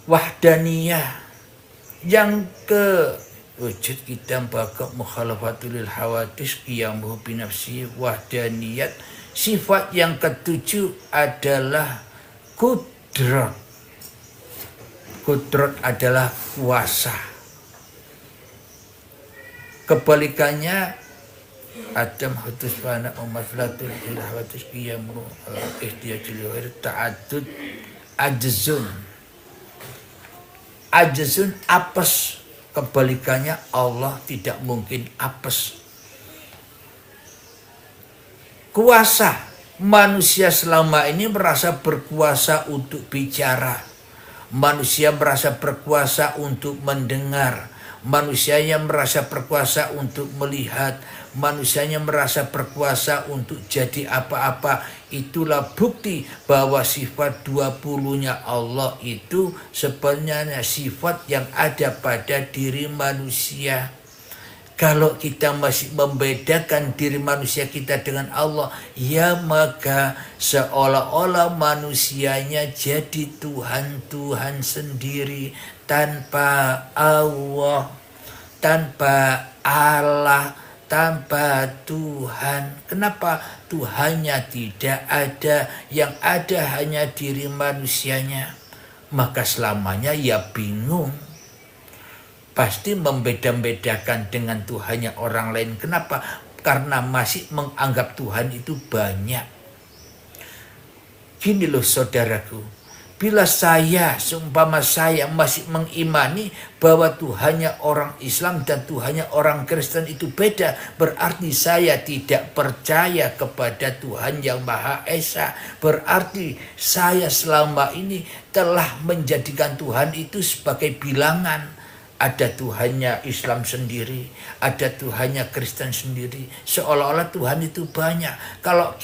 Wahdaniyah yang ke wujud kita bakal mukhalafatul hawadis qiyamuhu binafsi wahdaniyat. Sifat yang ketujuh adalah kudrat. Kudrat adalah kuasa. Kebalikannya Adam hutus fana umaslatul hawadis qiyamuhu ihtiyajul ta'addud ajzun. Ajzun apes. Kebalikannya Allah tidak mungkin apes. Kuasa. Manusia selama ini merasa berkuasa untuk bicara. Manusia merasa berkuasa untuk mendengar. Manusianya merasa berkuasa untuk melihat. Manusianya merasa berkuasa untuk jadi apa-apa. Itulah bukti bahwa sifat 20-nya Allah itu sebenarnya sifat yang ada pada diri manusia. Kalau kita masih membedakan diri manusia kita dengan Allah, ya maka seolah-olah manusianya jadi Tuhan sendiri tanpa Allah, tanpa Allah, tanpa Tuhan. Kenapa? Tuhannya tidak ada, yang ada hanya diri manusianya. Maka selamanya ya bingung. Pasti membeda-bedakan dengan Tuhannya orang lain. Kenapa? Karena masih menganggap Tuhan itu banyak. Gini loh saudaraku, bila seumpama saya masih mengimani bahwa Tuhannya orang Islam dan Tuhannya orang Kristen itu beda, berarti saya tidak percaya kepada Tuhan yang Maha Esa. Berarti saya selama ini telah menjadikan Tuhan itu sebagai bilangan. Ada Tuhannya Islam sendiri, ada Tuhannya Kristen sendiri. Seolah-olah Tuhan itu banyak. Kalau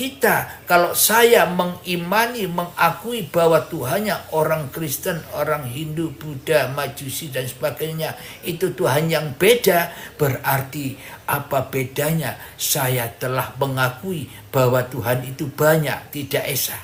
saya mengimani, mengakui bahwa Tuhannya orang Kristen, orang Hindu, Buddha, Majusi dan sebagainya, itu Tuhan yang beda, berarti apa bedanya? Saya telah mengakui bahwa Tuhan itu banyak, tidak esa.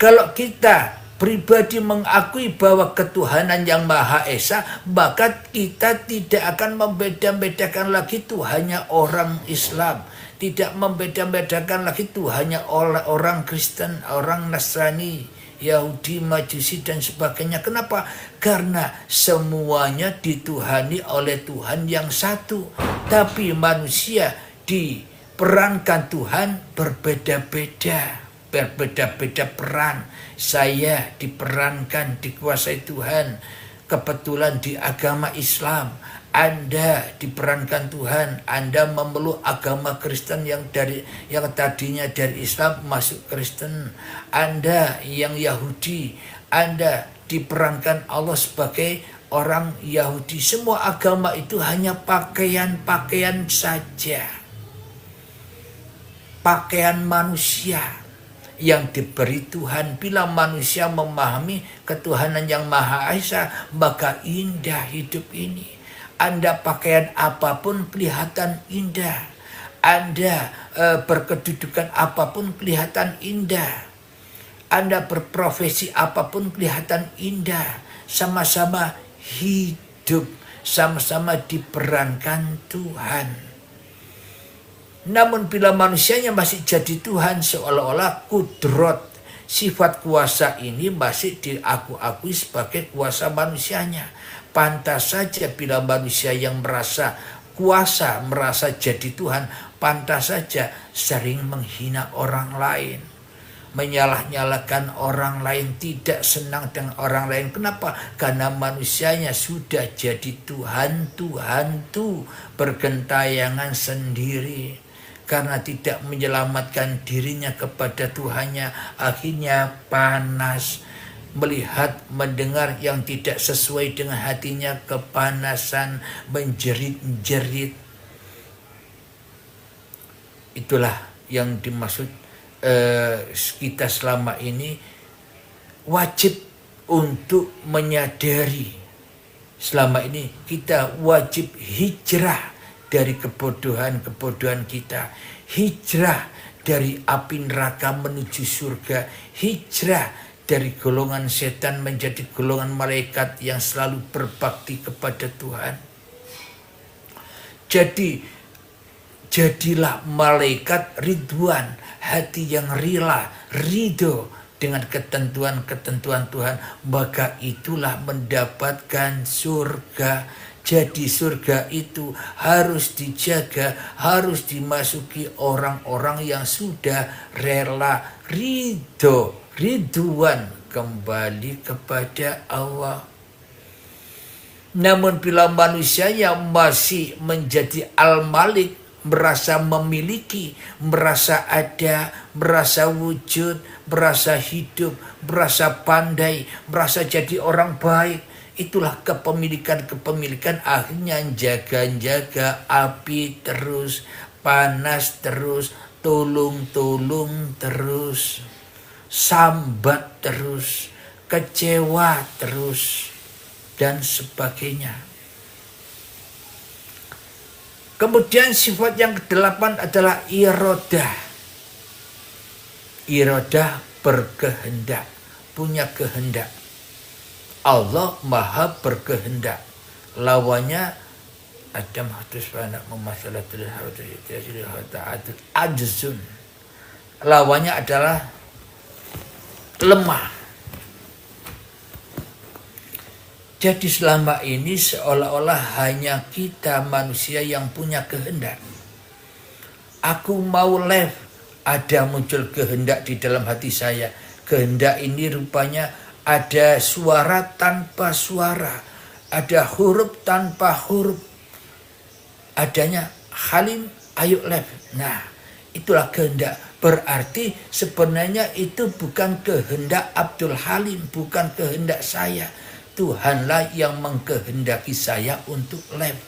Kalau kita pribadi mengakui bahwa ketuhanan yang Maha Esa, maka kita tidak akan membeda-bedakan lagi Tuhannya orang Islam, tidak membeda-bedakan lagi Tuhannya orang Kristen, orang Nasrani, Yahudi, Majusi dan sebagainya. Kenapa? Karena semuanya dituhani oleh Tuhan yang satu, tapi manusia diperankan Tuhan berbeda-beda peran. Saya diperankan, dikuasai Tuhan kebetulan di agama Islam. Anda diperankan Tuhan, Anda memeluk agama Kristen yang tadinya dari Islam masuk Kristen. Anda yang Yahudi, Anda diperankan Allah sebagai orang Yahudi. Semua agama itu hanya pakaian-pakaian saja. Pakaian manusia yang diberi Tuhan. Bila manusia memahami ketuhanan yang Maha Esa, maka indah hidup ini. Anda pakaian apapun kelihatan indah. Anda berkedudukan apapun kelihatan indah. Anda berprofesi apapun kelihatan indah. Sama-sama hidup, sama-sama diperankan Tuhan. Namun bila manusianya masih jadi Tuhan, seolah-olah kudrot, sifat kuasa ini masih diakui sebagai kuasa manusianya. Pantas saja bila manusia yang merasa kuasa, merasa jadi Tuhan, pantas saja sering menghina orang lain, menyalah-nyalakan orang lain, tidak senang dengan orang lain. Kenapa? Karena manusianya sudah jadi Tuhan tuh bergentayangan sendiri. Karena tidak menyelamatkan dirinya kepada Tuhannya, akhirnya panas. Melihat, mendengar yang tidak sesuai dengan hatinya, kepanasan, menjerit-jerit. Itulah yang dimaksud kita selama ini wajib untuk menyadari. Selama ini kita wajib hijrah dari kebodohan-kebodohan kita. Hijrah dari api neraka menuju surga. Hijrah dari golongan setan menjadi golongan malaikat yang selalu berbakti kepada Tuhan. Jadilah malaikat Ridwan, hati yang rela, ridho dengan ketentuan-ketentuan Tuhan, maka itulah mendapatkan surga. Jadi surga itu harus dijaga, harus dimasuki orang-orang yang sudah rela, ridho, Ridwan kembali kepada Allah. Namun bila manusia yang masih menjadi Al-Malik, merasa memiliki, merasa ada, merasa wujud, merasa hidup, merasa pandai, merasa jadi orang baik, itulah kepemilikan akhirnya jaga-jaga api terus, panas terus, tolong-tolong terus, sambat terus, kecewa terus, dan sebagainya. Kemudian sifat yang ke-8 adalah irodah. Irodah berkehendak, punya kehendak. Allah maha berkehendak. Lawannya ada mahtus anak memasalatul ajzun. Lawannya adalah lemah. Jadi selama ini seolah-olah hanya kita manusia yang punya kehendak. Aku mau live, ada muncul kehendak di dalam hati saya. Kehendak ini rupanya ada suara tanpa suara, ada huruf tanpa huruf. Adanya Halim, ayo live. Nah, itulah kehendak. Berarti sebenarnya itu bukan kehendak Abdul Halim, bukan kehendak saya. Tuhanlah yang mengkehendaki saya untuk live.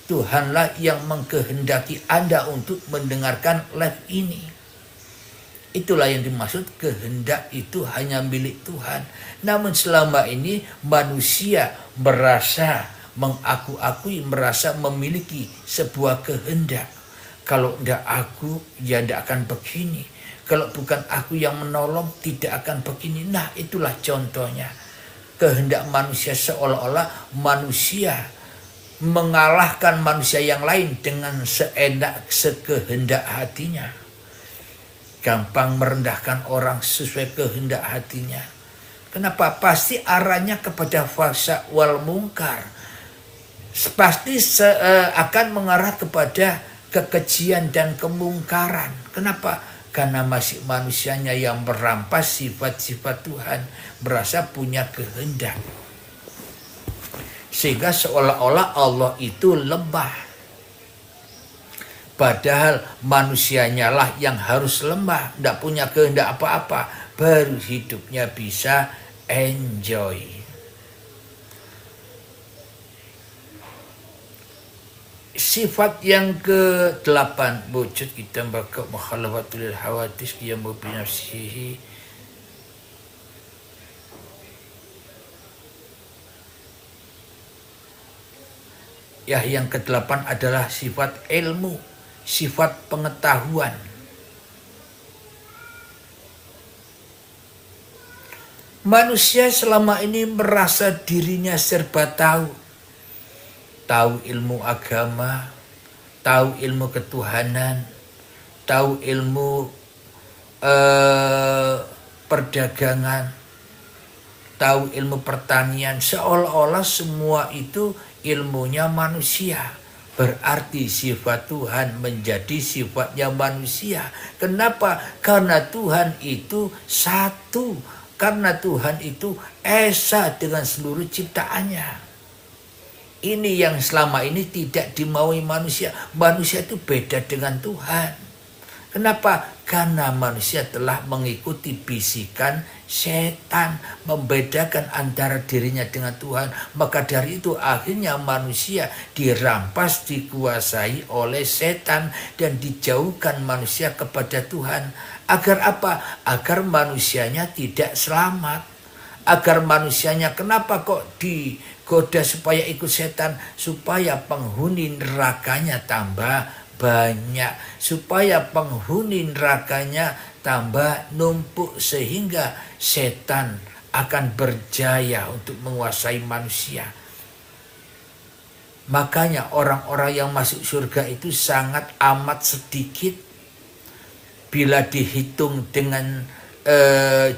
Tuhanlah yang mengkehendaki Anda untuk mendengarkan live ini. Itulah yang dimaksud kehendak itu hanya milik Tuhan. Namun selama ini manusia merasa mengaku-akui, merasa memiliki sebuah kehendak. Kalau tidak aku, ya tidak akan begini. Kalau bukan aku yang menolong, tidak akan begini. Nah, itulah contohnya. Kehendak manusia seolah-olah manusia mengalahkan manusia yang lain dengan seenak sekehendak hatinya. Gampang merendahkan orang sesuai kehendak hatinya. Kenapa? Pasti arahnya kepada fahsya wal mungkar. Pasti akan mengarah kepada kekejian dan kemungkaran. Kenapa? Karena masih manusianya yang merampas sifat-sifat Tuhan, merasa punya kehendak. Sehingga seolah-olah Allah itu lemah. Padahal manusianya lah yang harus lemah, tidak punya kehendak apa-apa, baru hidupnya bisa enjoy. Sifat yang ke-8, wujud kita baka mukhalafatul hawadis qiyamu binafsihi. Ya, yang ke-8 adalah sifat ilmu, sifat pengetahuan. Manusia selama ini merasa dirinya serba tahu. Tahu ilmu agama, tahu ilmu ketuhanan, tahu ilmu perdagangan, tahu ilmu pertanian. Seolah-olah semua itu ilmunya manusia. Berarti sifat Tuhan menjadi sifatnya manusia. Kenapa? Karena Tuhan itu satu. Karena Tuhan itu esa dengan seluruh ciptaannya. Ini yang selama ini tidak dimaui manusia. Manusia itu beda dengan Tuhan. Kenapa? Karena manusia telah mengikuti bisikan setan, membedakan antara dirinya dengan Tuhan. Maka dari itu akhirnya manusia dirampas, dikuasai oleh setan, dan dijauhkan manusia kepada Tuhan. Agar apa? Agar manusianya tidak selamat. Agar manusianya kenapa kok digoda supaya ikut setan? Supaya penghuni nerakanya tambah banyak, supaya penghuni nerakanya tambah numpuk, sehingga setan akan berjaya untuk menguasai manusia. Makanya orang-orang yang masuk surga itu sangat amat sedikit. Bila dihitung dengan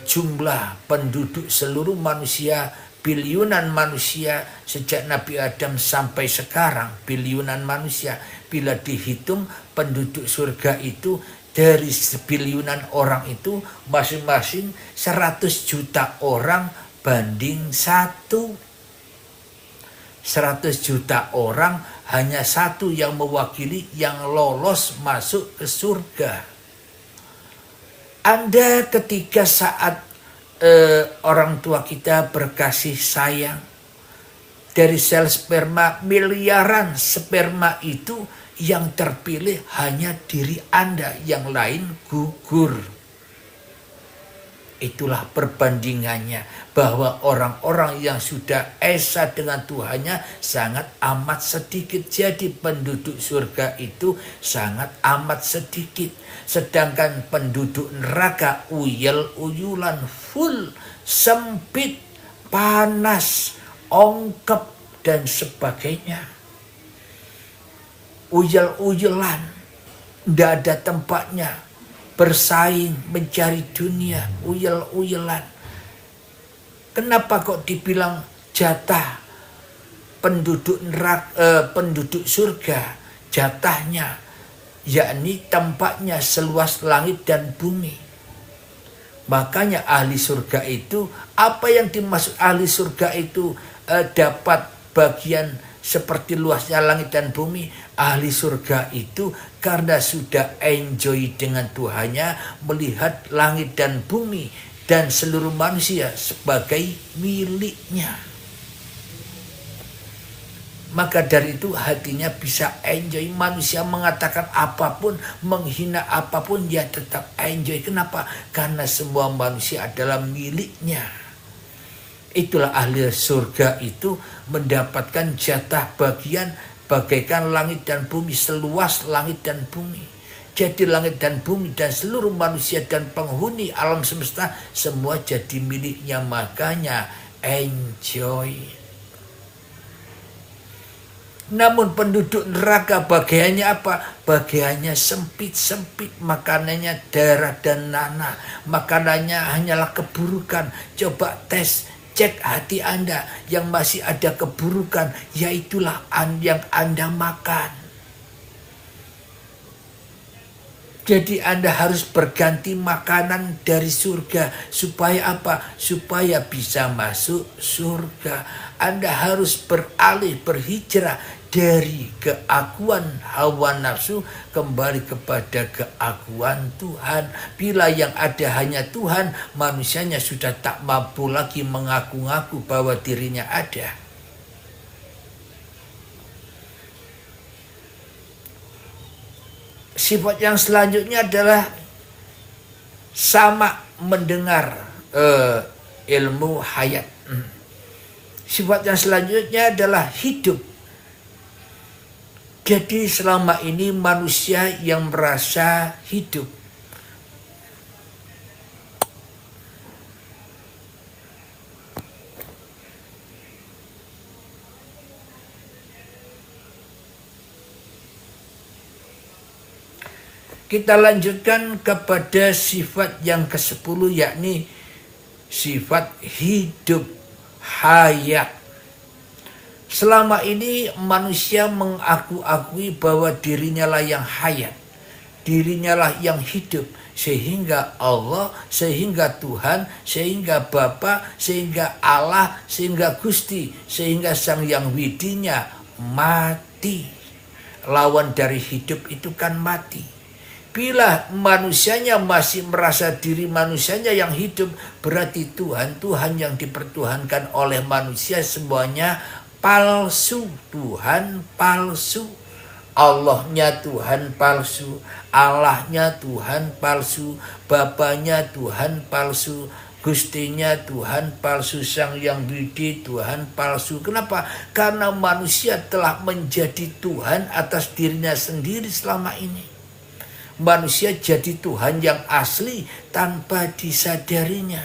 jumlah penduduk seluruh manusia, biliunan manusia sejak Nabi Adam sampai sekarang, biliunan manusia. Bila dihitung penduduk surga itu dari biliunan orang itu masing-masing 100 juta orang banding 1. 100 juta orang hanya satu yang mewakili, yang lolos masuk ke surga. Anda ketika saat orang tua kita berkasih sayang, dari sel sperma miliaran sperma itu yang terpilih hanya diri Anda, yang lain gugur. Itulah perbandingannya, bahwa orang-orang yang sudah esa dengan Tuhannya sangat amat sedikit. Jadi penduduk surga itu sangat amat sedikit. Sedangkan penduduk neraka uyel-uyulan, full, sempit, panas, ongkep, dan sebagainya. Uyel-uyelan, tidak ada tempatnya. Bersaing, mencari dunia, uyel-uyelan. Kenapa kok dibilang jatah penduduk penduduk surga? Jatahnya, yakni tempatnya seluas langit dan bumi. Makanya ahli surga itu, apa yang dimaksud ahli surga itu dapat bagian seperti luasnya langit dan bumi. Ahli surga itu karena sudah enjoy dengan Tuhannya, melihat langit dan bumi dan seluruh manusia sebagai miliknya. Maka dari itu hatinya bisa enjoy. Manusia mengatakan apapun, menghina apapun, dia tetap enjoy. Kenapa? Karena semua manusia adalah miliknya. Itulah ahli surga itu mendapatkan jatah bagian bagaikan langit dan bumi, seluas langit dan bumi. Jadi langit dan bumi dan seluruh manusia dan penghuni alam semesta semua jadi miliknya. Makanya enjoy. Namun penduduk neraka bagiannya apa? Bagiannya sempit-sempit, makanannya darah dan nanah, makanannya hanyalah keburukan. Coba tes, cek hati Anda yang masih ada keburukan, yaitulah yang Anda makan. Jadi Anda harus berganti makanan dari surga. Supaya apa? Supaya bisa masuk surga. Anda harus beralih, berhijrah dari keakuan hawa nafsu kembali kepada keakuan Tuhan. Bila yang ada hanya Tuhan, manusianya sudah tak mampu lagi mengaku-ngaku bahwa dirinya ada. Sifat yang selanjutnya adalah sama mendengar ilmu hayat. Sifat yang selanjutnya adalah hidup. Jadi selama ini manusia yang merasa hidup. Kita lanjutkan kepada sifat yang ke-10, yakni sifat hidup hayat. Selama ini manusia mengaku-akui bahwa dirinya lah yang hayat, dirinya lah yang hidup, sehingga Allah, sehingga Tuhan, sehingga Bapa, sehingga Allah, sehingga Gusti, sehingga Sang Yang Widinya mati. Lawan dari hidup itu kan mati. Bila manusianya masih merasa diri manusianya yang hidup, berarti Tuhan yang dipertuhankan oleh manusia semuanya palsu. Tuhan palsu. Allahnya Tuhan palsu. Allahnya Tuhan palsu. Bapaknya Tuhan palsu. Gustinya Tuhan palsu. Sang Yang Widi Tuhan palsu. Kenapa? Karena manusia telah menjadi Tuhan atas dirinya sendiri selama ini. Manusia jadi Tuhan yang asli tanpa disadarinya.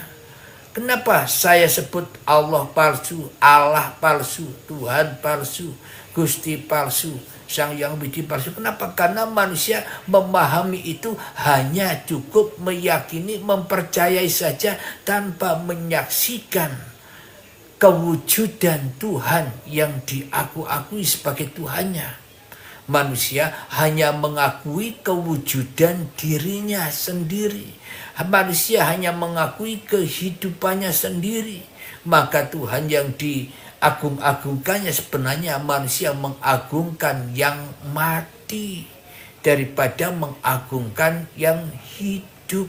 Kenapa saya sebut Allah palsu, Allah palsu, Tuhan palsu, Gusti palsu, Sang Yang Widi palsu? Kenapa? Karena manusia memahami itu hanya cukup meyakini, mempercayai saja tanpa menyaksikan kewujudan Tuhan yang diaku-akui sebagai Tuhannya. Manusia hanya mengakui kewujudan dirinya sendiri. Manusia hanya mengakui kehidupannya sendiri. Maka Tuhan yang diagung-agungkannya, sebenarnya manusia mengagungkan yang mati daripada mengagungkan yang hidup.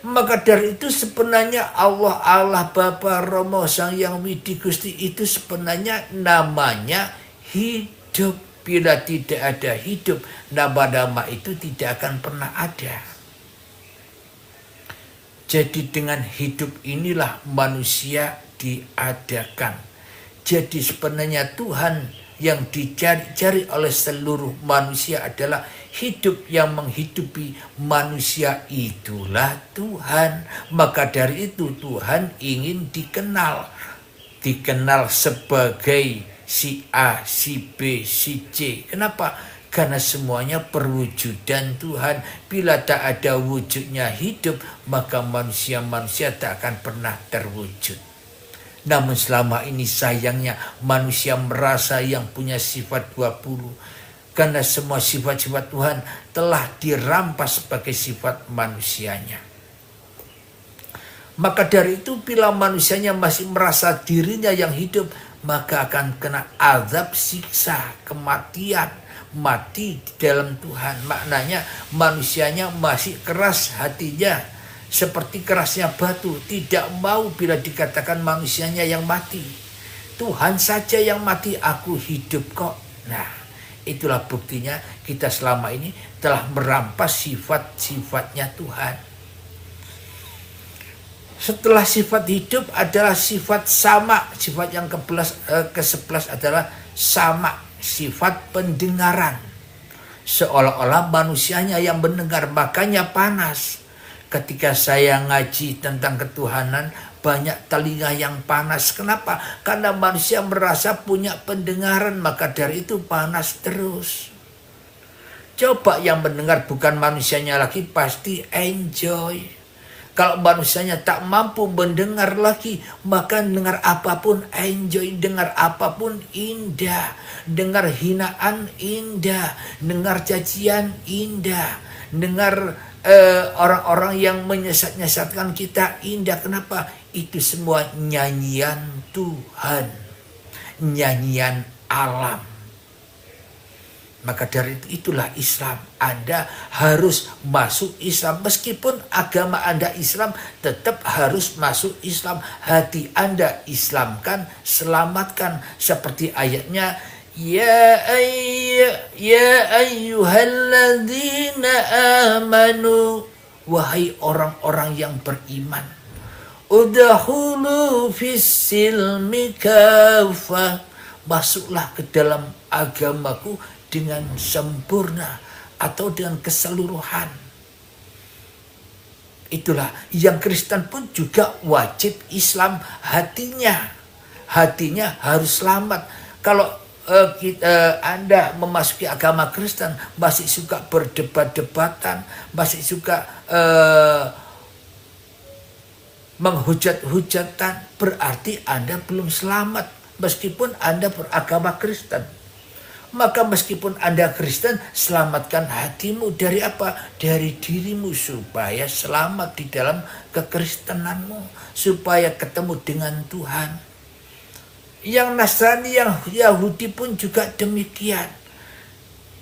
Maka dari itu sebenarnya Allah, Bapa, Romo, Sang Yang Widi Gusti itu sebenarnya namanya hidup. Bila tidak ada hidup, nama-nama itu tidak akan pernah ada. Jadi dengan hidup inilah manusia diadakan. Jadi sebenarnya Tuhan yang dicari-cari oleh seluruh manusia adalah hidup yang menghidupi manusia, itulah Tuhan. Maka dari itu Tuhan ingin dikenal sebagai si A, si B, si C. Kenapa? Karena semuanya perwujudan Tuhan. Bila tak ada wujudnya hidup, maka manusia-manusia tak akan pernah terwujud. Namun selama ini sayangnya manusia merasa yang punya sifat 20. Karena semua sifat-sifat Tuhan telah dirampas sebagai sifat manusianya. Maka dari itu bila manusianya masih merasa dirinya yang hidup, maka akan kena azab, siksa, kematian, mati di dalam Tuhan. Maknanya manusianya masih keras hatinya, seperti kerasnya batu, tidak mau bila dikatakan manusianya yang mati. Tuhan saja yang mati, aku hidup kok. Nah, itulah buktinya kita selama ini telah merampas sifat-sifatnya Tuhan. Setelah sifat hidup adalah sifat sama. Sifat yang ke-11 adalah sama, sifat pendengaran. Seolah-olah manusianya yang mendengar, makanya panas. Ketika saya ngaji tentang ketuhanan, banyak telinga yang panas. Kenapa? Karena manusia merasa punya pendengaran, maka dari itu panas terus. Coba yang mendengar bukan manusianya lagi, pasti enjoy. Kalau manusianya tak mampu mendengar lagi, maka dengar apapun enjoy, dengar apapun indah, dengar hinaan indah, dengar cacian indah, dengar orang-orang yang menyesat-nyesatkan kita indah. Kenapa? Itu semua nyanyian Tuhan, nyanyian alam. Maka dari itulah Islam. Anda harus masuk Islam. Meskipun agama Anda Islam, tetap harus masuk Islam. Hati Anda Islamkan, selamatkan. Seperti ayatnya, Ya ayyuhalladzina amanu, wahai orang-orang yang beriman, udhulu fis-silmi kafah, masuklah ke dalam agamaku dengan sempurna atau dengan keseluruhan. Itulah yang Kristen pun juga wajib Islam, hatinya harus selamat. Kalau Anda memasuki agama Kristen masih suka berdebat-debatan, masih suka menghujat-hujatan, berarti Anda belum selamat meskipun Anda beragama Kristen. Maka meskipun Anda Kristen, selamatkan hatimu dari apa? Dari dirimu, supaya selamat di dalam kekristenanmu, supaya ketemu dengan Tuhan. Yang Nasrani, yang Yahudi pun juga demikian.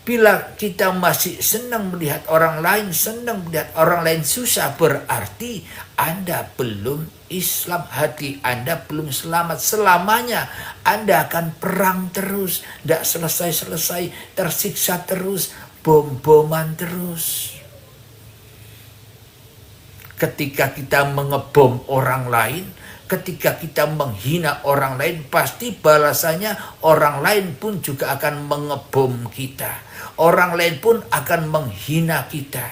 Bila kita masih senang melihat orang lain, senang melihat orang lain susah, berarti Anda belum Islam, hati Anda belum selamat. Selamanya Anda akan perang terus, tidak selesai-selesai, tersiksa terus, bom-boman terus. Ketika kita mengebom orang lain, ketika kita menghina orang lain, pasti balasannya orang lain pun juga akan mengebom kita. Orang lain pun akan menghina kita.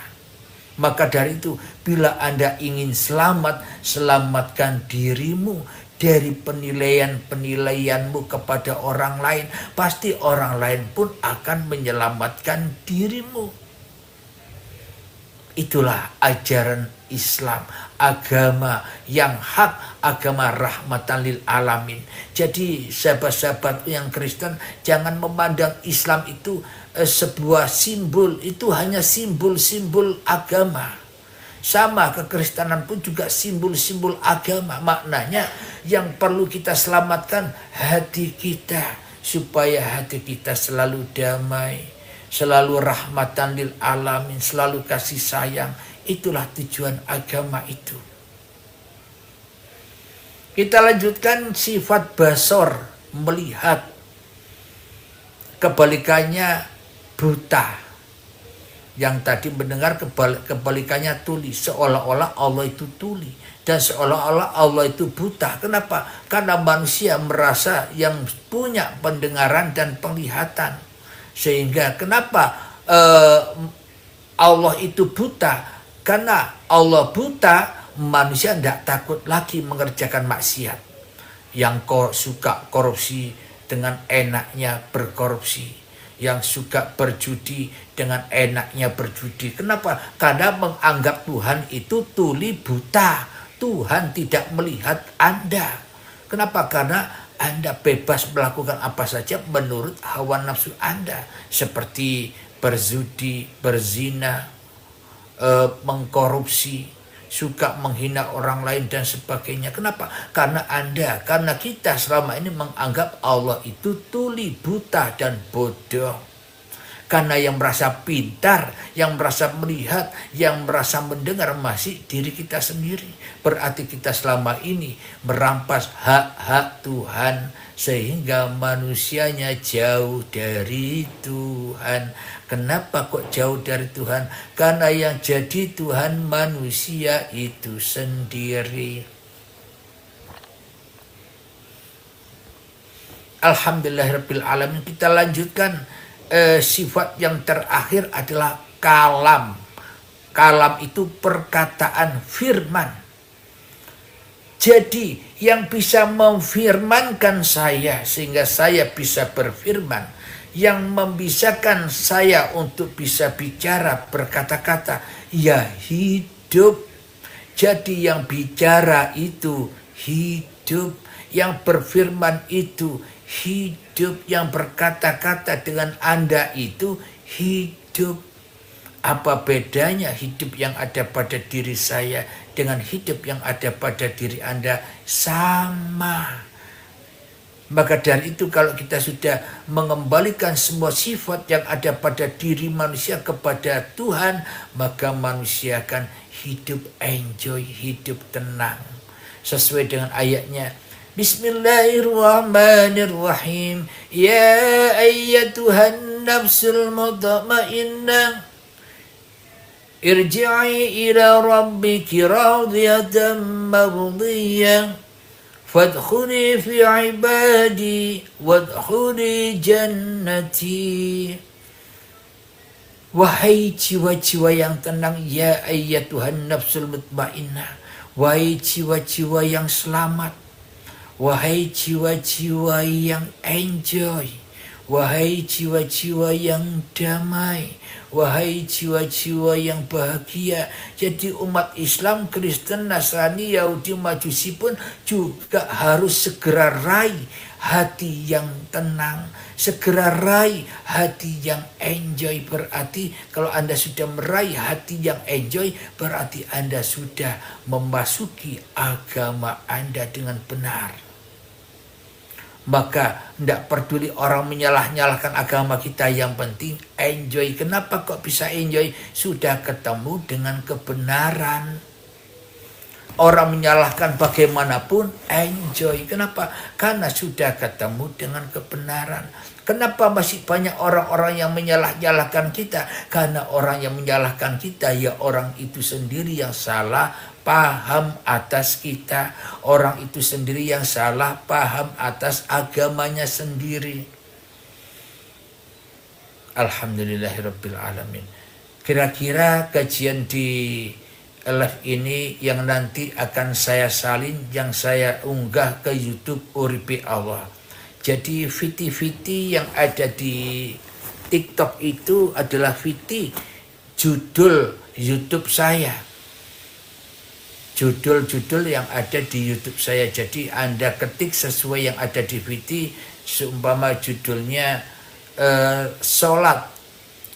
Maka dari itu, bila Anda ingin selamat, selamatkan dirimu dari penilaian-penilaianmu kepada orang lain. Pasti orang lain pun akan menyelamatkan dirimu. Itulah ajaran Islam, agama yang hak, agama rahmatan lil alamin. Jadi sahabat-sahabat yang Kristen, jangan memandang Islam itu sebuah simbol, itu hanya simbol-simbol agama. Sama kekristenan pun juga simbol-simbol agama. Maknanya yang perlu kita selamatkan hati kita, supaya hati kita selalu damai, selalu rahmatan lil alamin, selalu kasih sayang. Itulah tujuan agama itu. Kita lanjutkan sifat basor, melihat. Kebalikannya buta. Yang tadi mendengar kebalikannya tuli. Seolah-olah Allah itu tuli. Dan seolah-olah Allah itu buta. Kenapa? Karena manusia merasa yang punya pendengaran dan penglihatan. Sehingga kenapa Allah itu buta? Karena Allah buta, manusia tidak takut lagi mengerjakan maksiat. Yang suka korupsi dengan enaknya berkorupsi. Yang suka berjudi dengan enaknya berjudi. Kenapa? Karena menganggap Tuhan itu tuli buta. Tuhan tidak melihat Anda. Kenapa? Karena Anda bebas melakukan apa saja menurut hawa nafsu Anda. Seperti berzudi, berzina, mengkorupsi, suka menghina orang lain dan sebagainya. Kenapa? Karena kita selama ini menganggap Allah itu tuli, buta dan bodoh. Karena yang merasa pintar, yang merasa melihat, yang merasa mendengar masih diri kita sendiri. Berarti kita selama ini merampas hak-hak Tuhan, sehingga manusianya jauh dari Tuhan. Kenapa kok jauh dari Tuhan? Karena yang jadi Tuhan manusia itu sendiri. Alhamdulillahirabbil alamin. Kita lanjutkan. Sifat yang terakhir adalah kalam. Kalam itu perkataan firman. Jadi yang bisa memfirmankan saya sehingga saya bisa berfirman, yang membisakan saya untuk bisa bicara berkata-kata, ya hidup. Jadi yang bicara itu hidup, yang berfirman itu hidup, yang berkata-kata dengan Anda itu hidup. Apa bedanya hidup yang ada pada diri saya dengan hidup yang ada pada diri Anda? Sama. Maka dari itu kalau kita sudah mengembalikan semua sifat yang ada pada diri manusia kepada Tuhan, maka manusia akan hidup enjoy, hidup tenang. Sesuai dengan ayatnya. Bismillahirrahmanirrahim. Ya ayyatuhan nafsul mutmainnah. Irji'i ila rabbiki radiyatan mardiyah. Fadkhuli fi ibadi wadkhuli jannati. Wahai jiwa-jiwa yang tenang, ya ayyatuhan nafsul mutmainnah. Wahai jiwa-jiwa yang selamat. Wahai jiwa-jiwa yang enjoy. Wahai jiwa-jiwa yang damai. Wahai jiwa-jiwa yang bahagia. Jadi umat Islam, Kristen, Nasrani, Yahudi, Majusi pun juga harus segera raih hati yang tenang. Segera raih hati yang enjoy. Berarti kalau Anda sudah meraih hati yang enjoy, berarti Anda sudah memasuki agama Anda dengan benar. Maka tidak peduli orang menyalah-nyalahkan agama kita, yang penting enjoy. Kenapa kok bisa enjoy? Sudah ketemu dengan kebenaran. Orang menyalahkan bagaimanapun enjoy. Kenapa? Karena sudah ketemu dengan kebenaran. Kenapa masih banyak orang-orang yang menyalah-nyalahkan kita? Karena orang yang menyalahkan kita, ya orang itu sendiri yang salah paham atas kita. Orang itu sendiri yang salah paham atas agamanya sendiri. Alhamdulillahirabbil alamin. Kira-kira kajian di live ini yang nanti akan saya salin, yang saya unggah ke YouTube Uripe Allah. Jadi viti-viti yang ada di TikTok itu adalah viti judul YouTube saya. Judul-judul yang ada di YouTube saya. Jadi Anda ketik sesuai yang ada di VT. Seumpama judulnya sholat.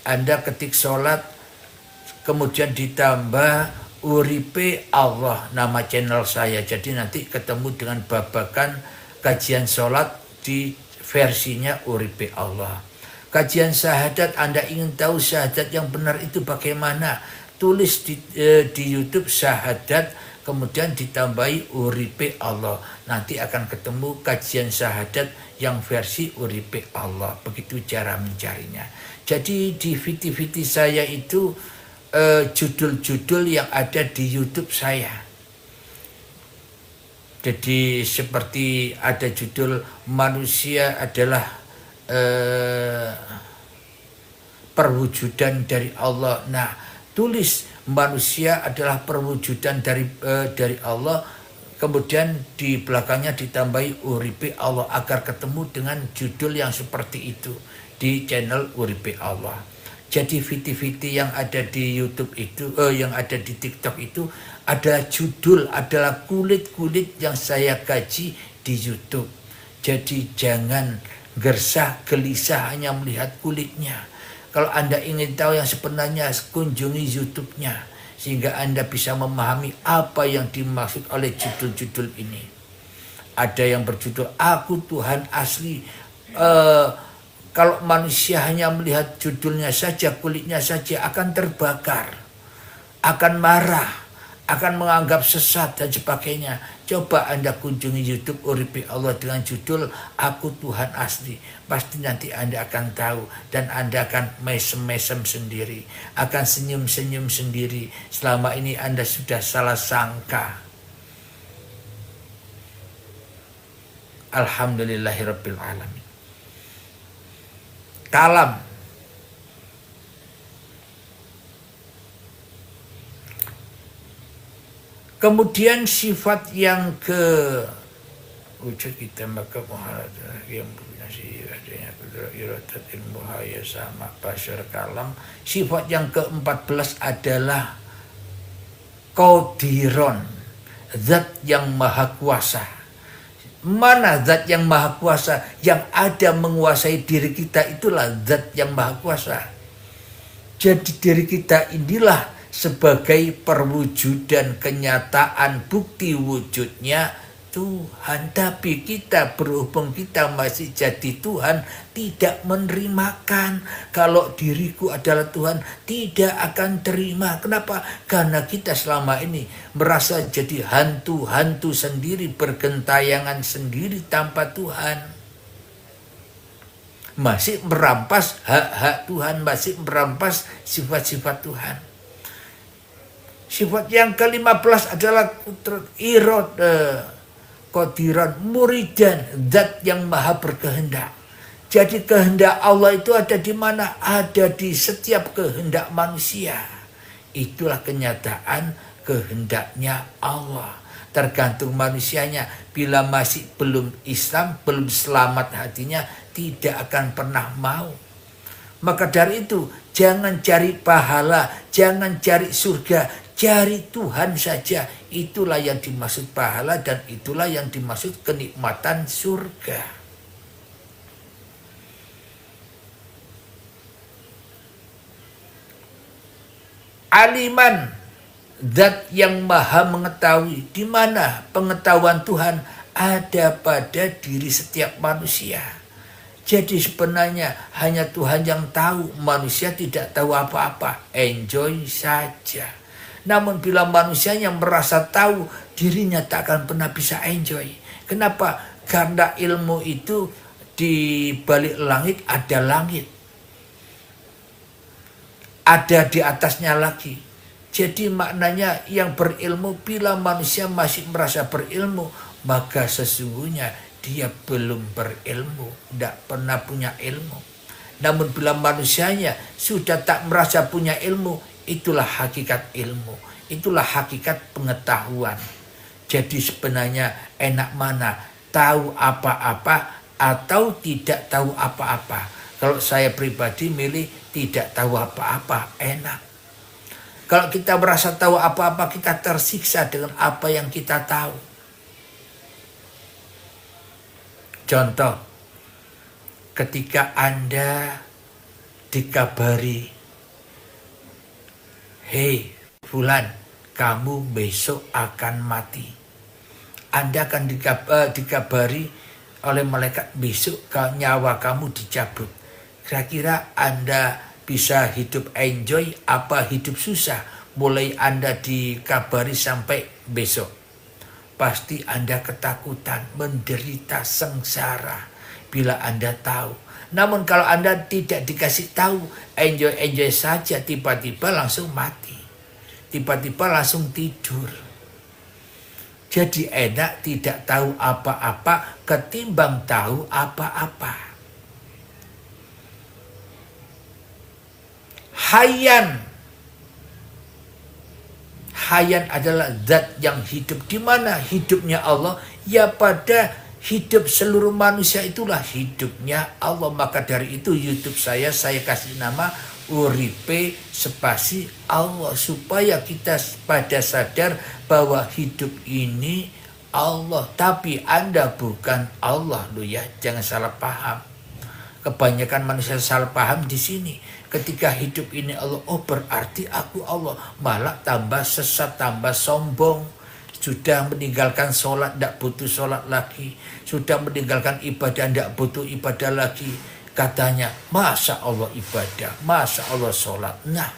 Anda ketik sholat, kemudian ditambah Uripe Allah, nama channel saya. Jadi nanti ketemu dengan babakan kajian sholat di versinya Uripe Allah. Kajian syahadat, Anda ingin tahu syahadat yang benar itu bagaimana? Tulis di YouTube syahadat, kemudian ditambahi Uripe Allah. Nanti akan ketemu kajian syahadat yang versi Uripe Allah. Begitu cara mencarinya. Jadi di viti-viti saya itu judul-judul yang ada di YouTube saya. Jadi seperti ada judul manusia adalah perwujudan dari Allah. Nah, tulis manusia adalah perwujudan dari Allah, kemudian di belakangnya ditambahi Uripe Allah agar ketemu dengan judul yang seperti itu di channel Uripe Allah. Jadi viti-viti yang ada di YouTube itu, yang ada di TikTok itu adalah judul, adalah kulit-kulit yang saya kaji di YouTube. Jadi jangan gersah gelisah hanya melihat kulitnya. Kalau Anda ingin tahu yang sebenarnya, kunjungi YouTube-nya. Sehingga Anda bisa memahami apa yang dimaksud oleh judul-judul ini. Ada yang berjudul, Aku Tuhan Asli. Kalau manusia hanya melihat judulnya saja, kulitnya saja, akan terbakar. Akan marah. Akan menganggap sesat dan sebagainya. Coba Anda kunjungi YouTube Uripe Allah dengan judul Aku Tuhan Asli. Pasti nanti Anda akan tahu dan Anda akan mesem-mesem sendiri. Akan senyum-senyum sendiri. Selama ini Anda sudah salah sangka. Alhamdulillahirabbil alamin. Kalam. Kemudian sifat yang ke wujud kita, maka muharadah yang punya adanya kudrat iradat ilmu haya sama basyar kalam. Sifat yang ke-14 adalah Qadiron, zat yang maha kuasa. Mana zat yang maha kuasa? Yang ada menguasai diri kita itulah zat yang maha kuasa. Jadi diri kita inilah sebagai perwujudan kenyataan bukti wujudnya Tuhan. Tapi kita berhubung kita masih jadi Tuhan, tidak menerimakan. Kalau diriku adalah Tuhan, tidak akan terima. Kenapa? Karena kita selama ini merasa jadi hantu-hantu sendiri, bergentayangan sendiri tanpa Tuhan. Masih merampas hak-hak Tuhan, masih merampas sifat-sifat Tuhan. Sifat yang ke-15 adalah irod, qadiran, muridan, zat yang maha berkehendak. Jadi kehendak Allah itu ada di mana? Ada di setiap kehendak manusia. Itulah kenyataan kehendaknya Allah. Tergantung manusianya. Bila masih belum Islam, belum selamat hatinya, tidak akan pernah mau. Maka dari itu, jangan cari pahala, jangan cari surga, cari Tuhan saja. Itulah yang dimaksud pahala dan itulah yang dimaksud kenikmatan surga. Aliman, zat yang maha mengetahui. Di mana pengetahuan Tuhan ada pada diri setiap manusia. Jadi sebenarnya hanya Tuhan yang tahu, manusia tidak tahu apa-apa. Enjoy saja. Namun bila manusia yang merasa tahu, dirinya tak akan pernah bisa enjoy. Kenapa? Karena ilmu itu di balik langit ada langit. Ada di atasnya lagi. Jadi maknanya yang berilmu, bila manusia masih merasa berilmu, maka sesungguhnya dia belum berilmu, tidak pernah punya ilmu. Namun bila manusianya sudah tak merasa punya ilmu, itulah hakikat ilmu, itulah hakikat pengetahuan. Jadi sebenarnya enak mana? Tahu apa-apa atau tidak tahu apa-apa. Kalau saya pribadi milih tidak tahu apa-apa, enak. Kalau kita merasa tahu apa-apa, kita tersiksa dengan apa yang kita tahu. Contoh, ketika Anda dikabari, hei Fulan, kamu besok akan mati. Anda akan dikabari oleh malaikat besok nyawa kamu dicabut. Kira-kira Anda bisa hidup enjoy apa hidup susah? Mulai Anda dikabari sampai besok. Pasti Anda ketakutan, menderita sengsara bila Anda tahu. Namun kalau Anda tidak dikasih tahu, enjoy saja, tiba-tiba langsung mati. Tiba-tiba langsung tidur. Jadi enak tidak tahu apa-apa ketimbang tahu apa-apa. Hayyan. Hayyan adalah zat yang hidup. Di mana hidupnya Allah? Ya pada hidup seluruh manusia itulah hidupnya Allah. Maka dari itu YouTube saya kasih nama Uripe Spasi Allah. Supaya kita pada sadar bahwa hidup ini Allah. Tapi Anda bukan Allah loh ya. Jangan salah paham. Kebanyakan manusia salah paham di sini. Ketika hidup ini Allah, oh berarti aku Allah. Malah tambah sesat, tambah sombong. Sudah meninggalkan sholat, tidak butuh sholat lagi. Sudah meninggalkan ibadah, tidak butuh ibadah lagi. Katanya, masa Allah ibadah, masa Allah sholat. Nah,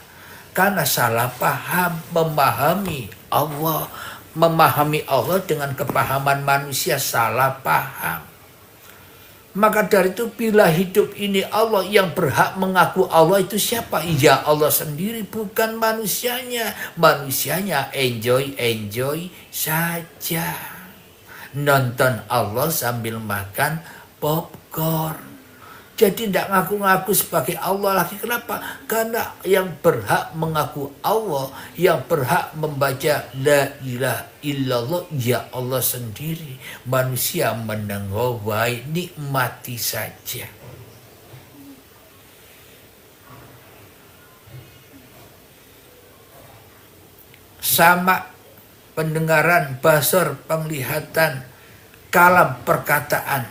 karena salah paham, memahami Allah. Memahami Allah dengan kepahaman manusia salah paham. Maka dari itu bila hidup ini Allah, yang berhak mengaku Allah itu siapa? Ya Allah sendiri, bukan manusianya. Manusianya enjoy saja. Nonton Allah sambil makan popcorn. Jadi tidak ngaku-ngaku sebagai Allah lagi. Kenapa? Karena yang berhak mengaku Allah, yang berhak membaca la ilaha illallah, ya Allah sendiri. Manusia menengowai, nikmati saja. sama pendengaran, basar, penglihatan, kalam, perkataan,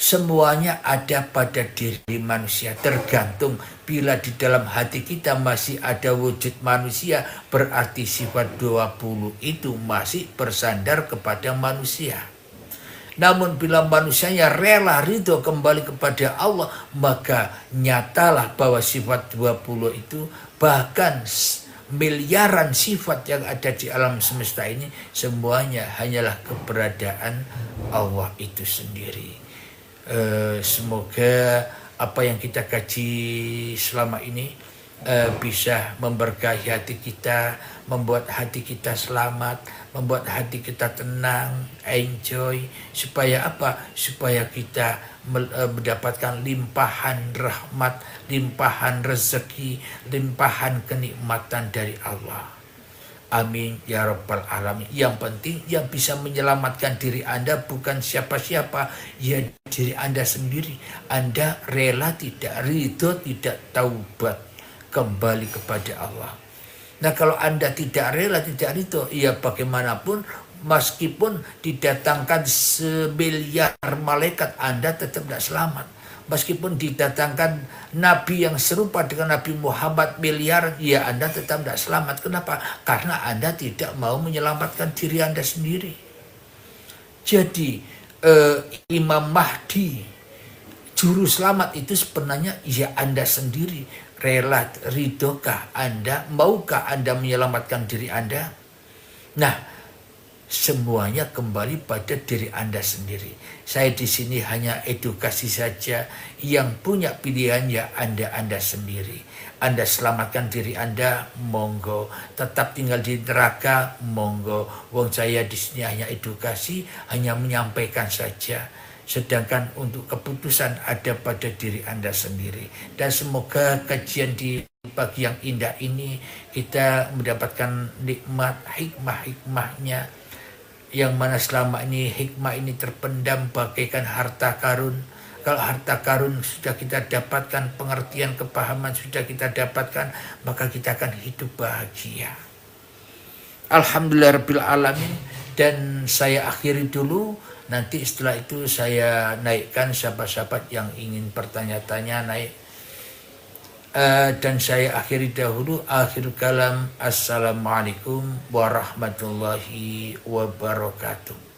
semuanya ada pada diri manusia. Tergantung bila di dalam hati kita masih ada wujud manusia, berarti sifat 20 itu masih bersandar kepada manusia. Namun bila manusianya rela ridho kembali kepada Allah, maka nyatalah bahwa sifat 20 itu, bahkan miliaran sifat yang ada di alam semesta ini, semuanya hanyalah keberadaan Allah itu sendiri. Semoga apa yang kita kaji selama ini bisa memberkahi hati kita, membuat hati kita selamat, membuat hati kita tenang, enjoy. Supaya apa? Supaya kita mendapatkan limpahan rahmat, limpahan rezeki, limpahan kenikmatan dari Allah. Amin ya rabbal alamin. Yang penting yang bisa menyelamatkan diri Anda bukan siapa-siapa, ya diri Anda sendiri. Anda rela tidak, ridho tidak, taubat, kembali kepada Allah. Nah kalau Anda tidak rela, tidak ridho, ya bagaimanapun meskipun didatangkan semiliar malaikat, Anda tetap tidak selamat. Meskipun didatangkan Nabi yang serupa dengan Nabi Muhammad miliar, ya Anda tetap tidak selamat. Kenapa? Karena Anda tidak mau menyelamatkan diri Anda sendiri. Jadi Imam Mahdi, juru selamat itu sebenarnya ya Anda sendiri. Rela, ridhokah Anda? Maukah Anda menyelamatkan diri Anda? Nah, semuanya kembali pada diri Anda sendiri. Saya di sini hanya edukasi saja. Yang punya pilihan ya Anda sendiri. Anda selamatkan diri Anda, monggo. Tetap tinggal di neraka, monggo. Wong saya di sini hanya edukasi, hanya menyampaikan saja. Sedangkan untuk keputusan ada pada diri Anda sendiri. Dan semoga kajian di pagi yang indah ini kita mendapatkan nikmat hikmah-hikmahnya, yang mana selama ini hikmah ini terpendam bagaikan harta karun. Kalau harta karun sudah kita dapatkan, pengertian kepahaman sudah kita dapatkan, maka kita akan hidup bahagia. Alhamdulillah rabbil alamin. Dan saya akhiri dulu, nanti setelah itu saya naikkan sahabat-sahabat yang ingin bertanya-tanya naik. Dan saya akhiri dahulu, akhir kalam, assalamualaikum warahmatullahi wabarakatuh.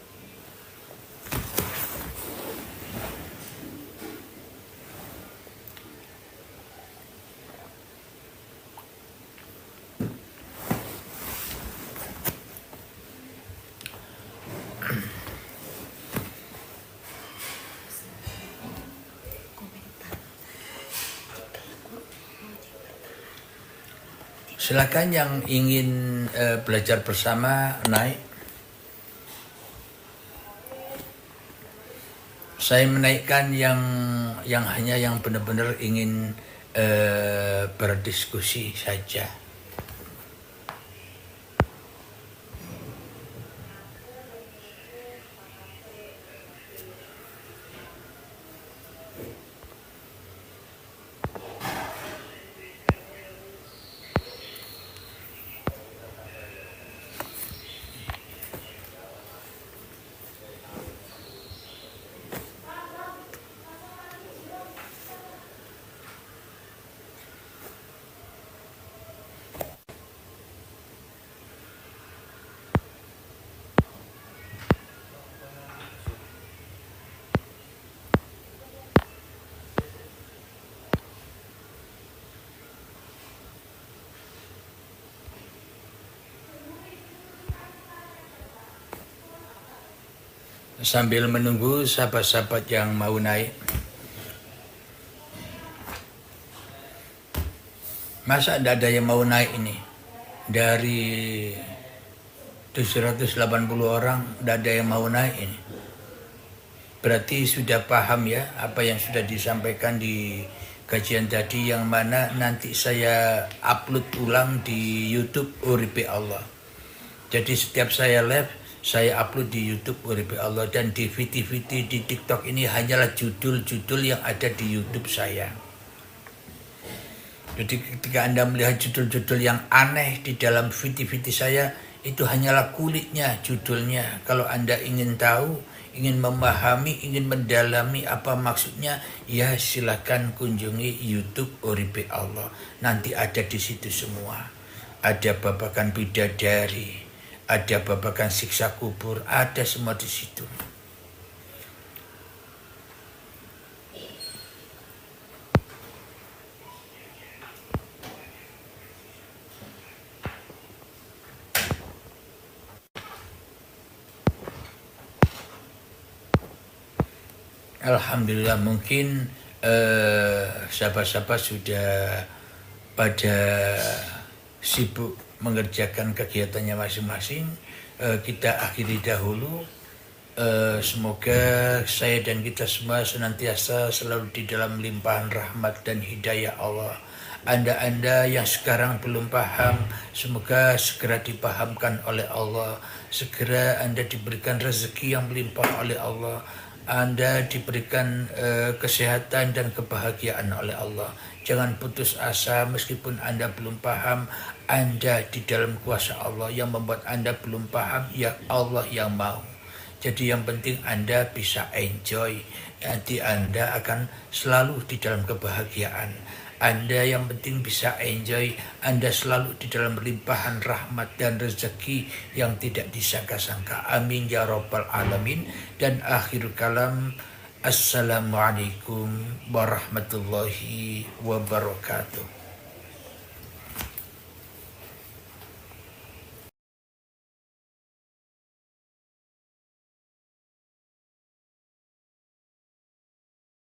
Silakan yang ingin belajar bersama naik. Saya menaikkan yang hanya yang benar-benar ingin berdiskusi saja. Sambil menunggu sahabat-sahabat yang mau naik. Masa tidak ada yang mau naik ini? Dari 780 orang tidak ada yang mau naik ini. Berarti sudah paham ya apa yang sudah disampaikan di kajian tadi, yang mana nanti saya upload ulang di YouTube Uripe Allah. Jadi setiap saya live, saya upload di YouTube Uripe Allah, dan di VT-VT di TikTok ini hanyalah judul-judul yang ada di YouTube saya. Jadi ketika Anda melihat judul-judul yang aneh di dalam VT-VT saya, Itu hanyalah kulitnya, judulnya. Kalau Anda ingin tahu, ingin memahami, ingin mendalami apa maksudnya, ya silakan kunjungi YouTube Uripe Allah. Nanti ada di situ semua. Ada babakan bidadari, ada babakan siksa kubur, ada semua di situ. Alhamdulillah, mungkin sahabat-sahabat sudah pada sibuk mengerjakan kegiatannya masing-masing. Kita akhiri dahulu. Semoga saya dan kita semua senantiasa selalu di dalam limpahan rahmat dan hidayah Allah. Anda-anda yang sekarang belum paham, semoga segera dipahamkan oleh Allah. Segera Anda diberikan rezeki yang melimpah oleh Allah. Anda diberikan kesehatan dan kebahagiaan oleh Allah. Jangan putus asa meskipun Anda belum paham. Anda di dalam kuasa Allah. Yang membuat Anda belum paham, ya Allah yang mau. Jadi yang penting Anda bisa enjoy. Nanti Anda akan selalu di dalam kebahagiaan. Anda yang penting bisa enjoy. Anda selalu di dalam limpahan rahmat dan rezeki yang tidak disangka-sangka. Amin ya rabbal alamin. Dan akhir kalam, assalamualaikum warahmatullahi wabarakatuh.